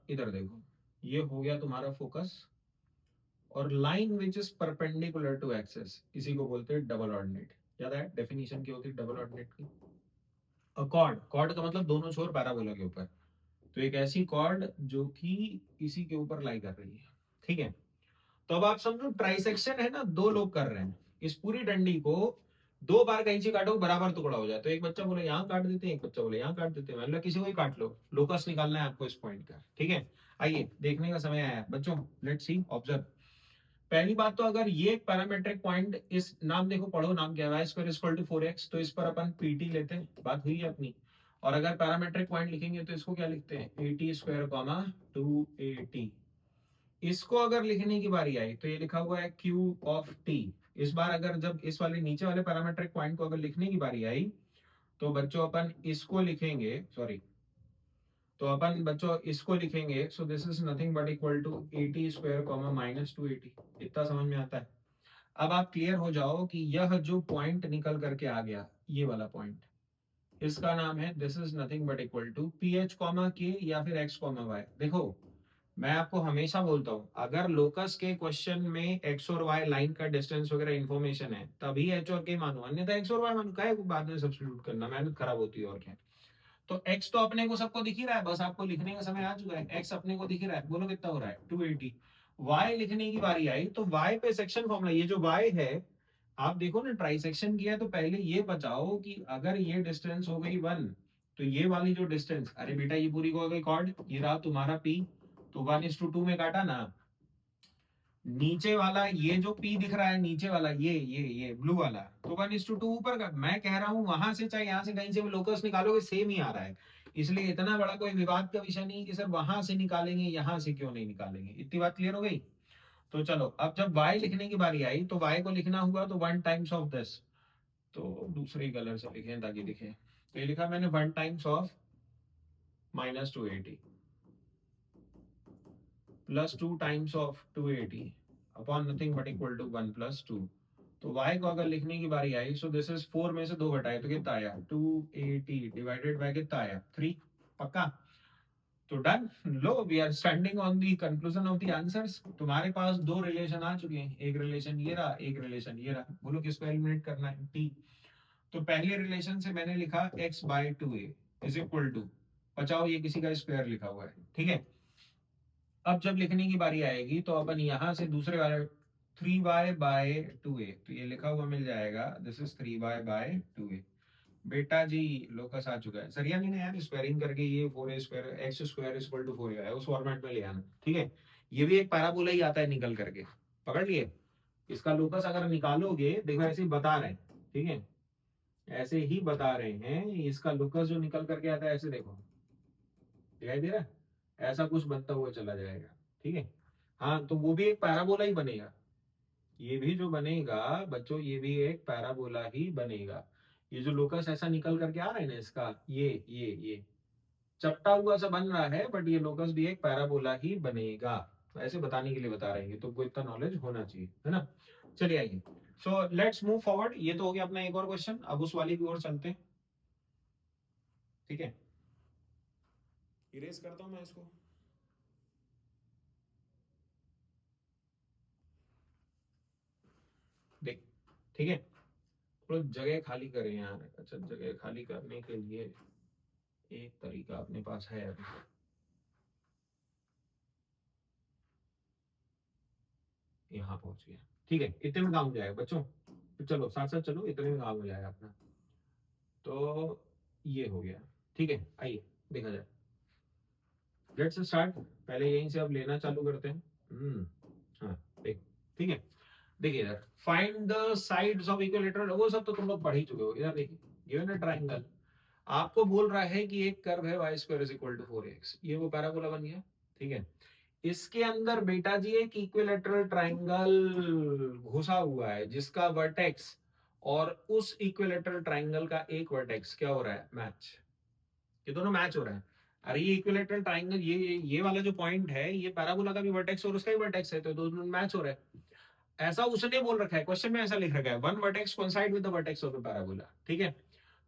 इधर देखो, ये हो गया तुम्हारा फोकस, और line which is perpendicular to axis, इसी को बोलते हैं डबल ऑर्डिनेट। याद है डेफिनेशन क्या होती है डबल ऑर्डिनेट की? कॉर्ड, कॉर्ड का मतलब दोनों छोर पैराबोला के ऊपर। तो एक ऐसी कॉर्ड जो कि इसी के ऊपर लाई कर रही है। ठीक है, तो अब आप समझो ट्राइसेक्शन है ना, दो लोग कर रहे हैं। इस पूरी डंडी को 2 बार कैंची काटो, बराबर टुकड़ा हो जाए। तो एक बच्चा बोले यहाँ काट देते हैं, एक बच्चा बोले यहाँ काट देते हैं, मतलब किसी को ही काट लो, लोकस निकालना है आपको इस पॉइंट का। ठीक है, आइए देखने का समय आया बच्चों, लेट्स सी ऑब्जर्व। पहली बात तो अगर ये एक पैरामेट्रिक पॉइंट, इस नाम देखो, पढ़ो नाम क्या है, y square equal to 4x, तो इस पर अपन पीटी लेते हैं, बात हुई है अपनी। और अगर पैरामेट्रिक पॉइंट लिखेंगे तो इसको क्या लिखते हैं, AT स्क्वायर 2AT। इसको अगर लिखने की बारी आई तो ये लिखा हुआ है Q ऑफ T। इस बार अगर जब इस वाले नीचे वाले पैरामेट्रिक पॉइंट को अगर लिखने की बारी आई, तो बच्चों अपन इसको लिखेंगे, सॉरी, तो अपन बच्चों इसको लिखेंगे, so this is nothing but equal to AT square minus 2AT। इतना समझ में आता है? अब आप क्लियर हो जाओ कि यह जो पॉइंट निकल करके आ गया, ये वाला पॉइंट, इसका नाम है, this is nothing but equal to PH K या फिर X Y। देखो मैं आपको हमेशा बोलता हूं, अगर लोकस के क्वेश्चन में X और Y लाइन का डिस्टेंस वगैरह इंफॉर्मेशन है, तभी H और K मानो, अन्यथा X और Y मानो। क्या है बाद में सब्स्टिट्यूट करना, मेहनत खराब होती है और क्या। तो x तो अपने को सबको दिख ही रहा है, बस आपको लिखने का समय आ चुका है। x अपने को दिख ही रहा है, बोलो कितना हो रहा है 280। y लिखने की बारी आई तो y पे सेक्शन फॉर्मूला, ये जो y है आप देखो ना ट्राइसेक्शन किया, तो पहले ये बचाओ कि अगर ये डिस्टेंस हो गई 1 तो ये वाली जो डिस्टेंस, अरे बेटा ये पूरी को हो गई कॉर्ड, ये रहा तुम्हारा p, तो 1:2 में काटा ना। नीचे वाला ये जो P दिख रहा है नीचे वाला, ये ब्लू वाला, तो 1:2 ऊपर का। मैं कह रहा हूं वहां से चाहे यहां से कहीं से भी लोकस निकालोगे सेम ही आ रहा है, इसलिए इतना बड़ा कोई विवाद का विषय नहीं कि सर वहां से निकालेंगे यहां से क्यों नहीं निकालेंगे। इतनी बात क्लियर हो गई। तो चलो अब जब y लिखने की बारी आई तो y को लिखना हुआ तो 1 टाइम्स ऑफ दिस, तो दूसरे कलर से लिखें ताकि दिखे। तो ये लिखा मैंने 1 times of -280 plus 2 times of 280 upon nothing but equal to 1 plus 2। तो y को अगर लिखने की बारी आई, सो दिस इज 4 में से 2 घटाए तो कितना आया 280 डिवाइडेड बाय कितना आया 3। पक्का? तो डन। लो we are standing on the conclusion of the answers. तुम्हारे पास दो रिलेशन आ चुके हैं, एक रिलेशन ये रहा, एक रिलेशन ये रहा। बोलो किसको एलिमिनेट करना है? t। तो पहले रिलेशन से मैंने लिखा x/2a इज इक्वल टू, बचाओ ये किसी का स्क्वायर लिखा हुआ है, ठीक है। अब जब लिखने की बारी आएगी तो अपन यहां से दूसरे वाले 3y/2a, तो ये लिखा हुआ मिल जाएगा दिस इज 3y/2a। बेटा जी लोकस आ चुका है। सरिया नहीं ना यार, स्क्वायरिंग करके ये 4a² x² equal to 4a है, उस फॉर्मेट में ले आना, ठीक है। ये भी एक पैराबोला ही आता है निकल करके, पकड़ लिए। इसका लोकस अगर निकालोगे, देखो ऐसे ही बता रहे हैं, ठीक है, ऐसे ही बता रहे हैं, इसका लोकस जो निकल करके आता है ऐसे देखो, दिखाई दे रहा है, ऐसा कुछ बनता हुआ चला जाएगा, ठीक है। हाँ तो वो भी एक पैराबोला ही बनेगा, ये भी जो बनेगा बच्चों ये भी एक पैराबोला ही बनेगा। ये जो लोकस ऐसा निकल करके आ रहा है ना इसका, ये चपटा हुआ सा बन रहा है, बट ये लोकस भी एक पैराबोला ही बनेगा। तो ऐसे बताने के लिए बता रहे हैं, तुमको इतना नॉलेज होना चाहिए, है ना। चलिए आइए, सो लेट्स मूव फॉरवर्ड। ये तो हो गया अपना एक और क्वेश्चन, अब उस वाली की ओर चलते हैं, ठीक है। इरेज करता हूं मैं इसको। देख, ठीक है, तो जगह खाली करें यार। अच्छा, जगह खाली करने के लिए एक तरीका अपने पास है अभी। यहाँ पहुंच गया, ठीक है, इतने में काम हो जाएगा बच्चों। तो चलो साथ साथ चलो, इतने में काम हो जाएगा अपना। तो ये हो गया, ठीक है। आइए देखा जाए, लेट्स स्टार्ट। पहले यहीं से अब लेना चालू करते हैं। हाँ देख, ठीक है। देखिए इधर, find the sides of equilateral, वो सब तो तुम लोग पढ़ ही चुके हो। इधर देखिए, गिवन अ ट्रायंगल, आपको बोल रहा है कि एक कर्व है y² is equal to 4x, ये वो पैराबोला बन गया, ठीक है। इसके अंदर बेटा जी एक इक्विलेटरल ट्रायंगल घुसा हुआ है जिसका वर्टेक्स और उस इक्विलेटरल ट्रायंगल का एक वर्टेक्स क्या हो रहा है, मैच। ये दोनों मैच हो रहा है। अरे ये इक्विलेटरल ट्रायंगल, ये वाला जो पॉइंट है ये पैराबोला का भी वर्टेक्स और उसका भी वर्टेक्स है, तो दोनों मैच हो रहा है। ऐसा उसने बोल रखा है, क्वेश्चन में ऐसा लिख रखा है, one vertex coincide with the vertex of the parabola, ठीक है।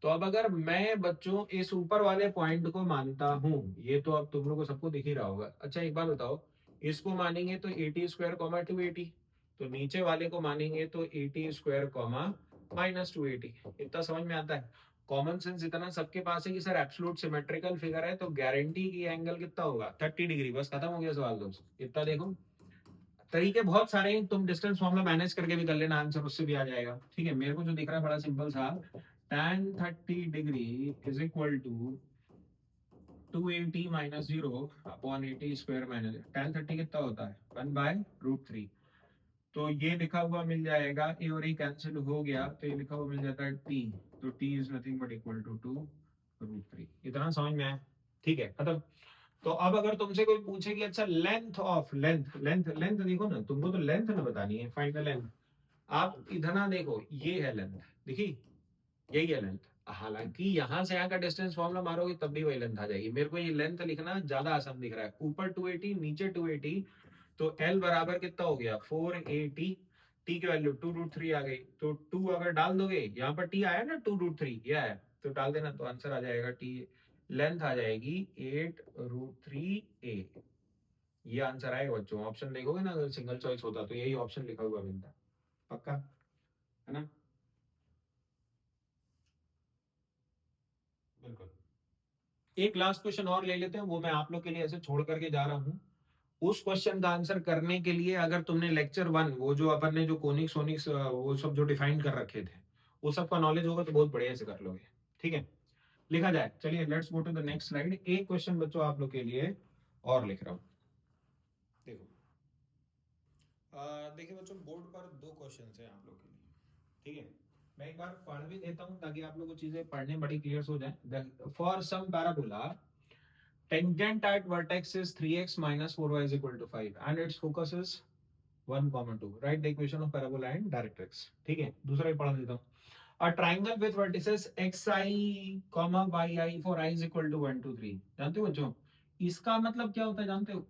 तो अब अगर मैं बच्चों इस ऊपर वाले पॉइंट को मानता हूं, ये तो अब तुम लोग को सबको दिख ही रहा होगा। अच्छा एक बात बताओ, इसको मानेंगे तो 80² 280, तो नीचे वाले को मानेंगे तो 80² -280। इतना समझ में आता है, कॉमन सेंस इतना सबके पास है कि सर एब्सोल्यूट सिमेट्रिकल फिगर है तो गारंटी की एंगल कितना होगा 30 डिग्री, बस खत्म हो गया सवाल दोस्त। इतना देखो, तरीके बहुत सारे हैं, तुम डिस्टेंस फॉर्मूला मैनेज करके भी कर लेना, आंसर उससे भी आ जाएगा, ठीक है। मेरे को जो दिख रहा है बड़ा सिंपल था, tan 30 degree is equal to 280 -0 अपॉन 80² माइनस tan 30 कितना होता है 1/√3। तो ये लिखा हुआ मिल जाएगा, ए और ए कैंसिल हो गया तो ये लिखा हुआ मिल जाता है t, तो t is nothing but equal to 2√3। इतना समझ में आया, ठीक है, खत्म। तो अब अगर तुमसे कोई पूछे कि अच्छा length of length length length देखो ना, तुमको तो लेंथ ना बतानी है, फाइंड द लेंथ। आप इधर ना देखो, ये है लेंथ, देखी, यही है लेंथ। हालांकि यहां से यहाँ का डिस्टेंस फॉर्मूला मारोगे तब भी वही लेंथ आ जाएगी। मेरे को ये लेंथ लिखना ज्यादा आसान दिख रहा है, ऊपर 280 नीचे 280, तो L बराबर कितना हो गया 480, टी की वैल्यू 2√3 आ गई, तो 2 अगर डाल दोगे, यहाँ पर टी आया ना 2√3 ये आया, तो डाल देना तो आंसर आ जाएगा टी, लेंथ आ जाएगी 8√3a। ये आंसर आएगा बच्चों, ऑप्शन देखोगे ना, अगर सिंगल चॉइस होता तो यही ऑप्शन लिखा हुआ मिलता, पक्का है ना। बिल्कुल। एक लास्ट क्वेश्चन और ले लेते हैं, वो मैं आप लोग के लिए ऐसे छोड़ करके जा रहा हूँ। उस क्वेश्चन का आंसर करने के लिए अगर तुमने लेक्चर 1 वो जो अपन ने जो कोनिक्स सोनिक्स वो सब जो डिफाइन कर रखे थे वो सब का नॉलेज होगा तो बहुत बढ़िया से कर लोगे। ठीक है, लिखा जाए। चलिए let's go to the next slide. एक क्वेश्चन बच्चों आप लोग के लिए और लिख रहा हूँ। देखो देखिए बच्चों, बोर्ड पर दो क्वेश्चन है आप लोग के लिए। ठीक है, मैं एक बार पढ़ भी देता हूँ ताकि आप लोग को चीजें पढ़ने बड़ी क्लियर हो जाए। For some parabola tangent at vertex is 3x minus 4y is equal to 5 and its focus is 1,2. Write the equation of parabola and directrix. ठीक है, दूसरा भी पढ़ा देता हूँ। A triangle with vertices xi, yi for I is equal to 1 2 3. जानते हो बच्चों इसका मतलब क्या होता है? जानते हो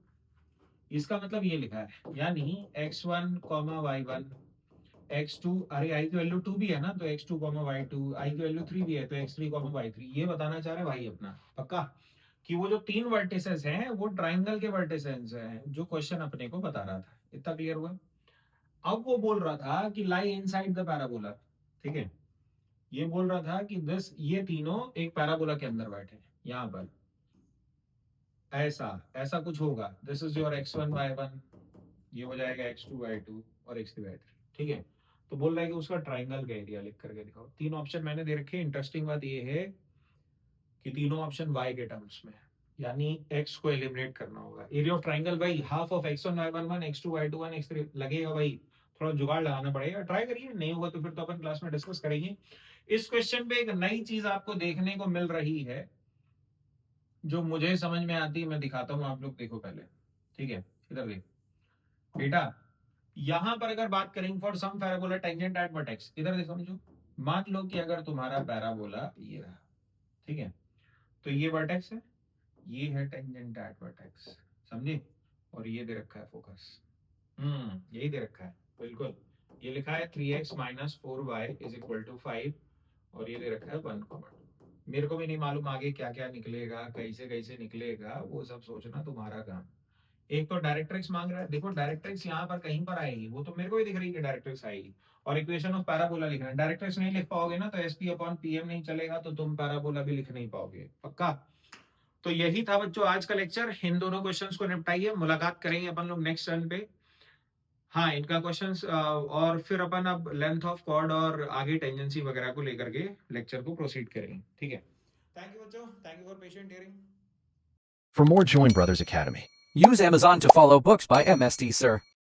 इसका मतलब ये लिखा है, यानी x1, y1, x2, अरे i की वैल्यू 2 भी है ना, तो x2, y2, i की वैल्यू 3 भी है तो x3, y3। ये बताना चाह रहे हैं भाई अपना पक्का कि वो जो तीन वर्टिसेस हैं वो ट्राइंगल के वर्टिसेस हैं जो क्वेश्चन अपने को बता रहा था। इतना क्लियर हुआ? अब वो बोल रहा था कि लाई इनसाइड द पैराबोला। ठीक है, ये बोल रहा था कि दिस ये तीनों एक पैराबोला के अंदर बैठे हैं। यहां पर ऐसा ऐसा कुछ होगा। This is your x1 y1, ये हो जाएगा x2 y2 और x3 y3। ठीक है, तो बोल रहा है कि उसका ट्राइंगल का एरिया लिख करके दिखाओ। तीन ऑप्शन मैंने दे रखे। इंटरेस्टिंग बात ये है कि तीनों ऑप्शन y के टर्म्स में है, यानी x को एलिमिनेट करना होगा। एरिया ऑफ ट्राइंगल भाई half of x1 y1 1, x2 y2 1, x3 लगेगा भाई। थोड़ा जुगाड़ लगाना पड़ेगा, ट्राई करिए, नहीं होगा तो फिर तो अपन क्लास में डिस्कस करेंगे। इस क्वेश्चन पे एक नई चीज आपको देखने को मिल रही है जो मुझे समझ में आती है, मैं दिखाता हूँ आप लोग देखो पहले। ठीक है, इधर देख बेटा, यहां पर अगर बात करेंगे for some parabola tangent at vertex, इधर देखो समझो। मान लो कि अगर तुम्हारा पैराबोला ये रहा, ठीक है, तो ये वर्टेक्स है, ये है टेंजेंट एट वर्टेक्स, समझे? और ये दे रखा है फोकस। यही दे रखा है बिल्कुल। ये लिखा है 3x minus 4y is equal to 5 और ये दे रखा है 1,2। मेरे को भी नहीं मालूम आगे क्या क्या निकलेगा, कैसे कैसे निकलेगा, वो सब सोचना तुम्हारा काम। एक तो डायरेक्ट्रिक्स मांग रहा है, देखो डायरेक्ट्रिक्स यहाँ पर कहीं पर आएगी, वो तो मेरे को भी दिख रही है कि डायरेक्ट्रिक्स आएगी। और इक्वेशन ऑफ पैराबोला लिखना है। डायरेक्ट्रिक्स नहीं लिख पाओगे ना तो एसपी अपॉन पीएम नहीं चलेगा, तो तुम पैराबोला भी लिख नहीं पाओगे पक्का। तो यही था बच्चों आज का लेक्चर। इन दोनों क्वेश्चंस को निपटाइए, मुलाकात करेंगे अपन लोग नेक्स्ट टर्न पे। हाँ, इनका क्वेश्चंस और फिर अपन अब लेंथ ऑफ कॉर्ड और आगे टेंजेंसी वगैरह को लेकर के लेक्चर को प्रोसीड करेंगे। ठीक है, थैंक यू बच्चों, thank you for patient hearing. For more, join Brothers Academy. Use Amazon to follow books by MSD Sir.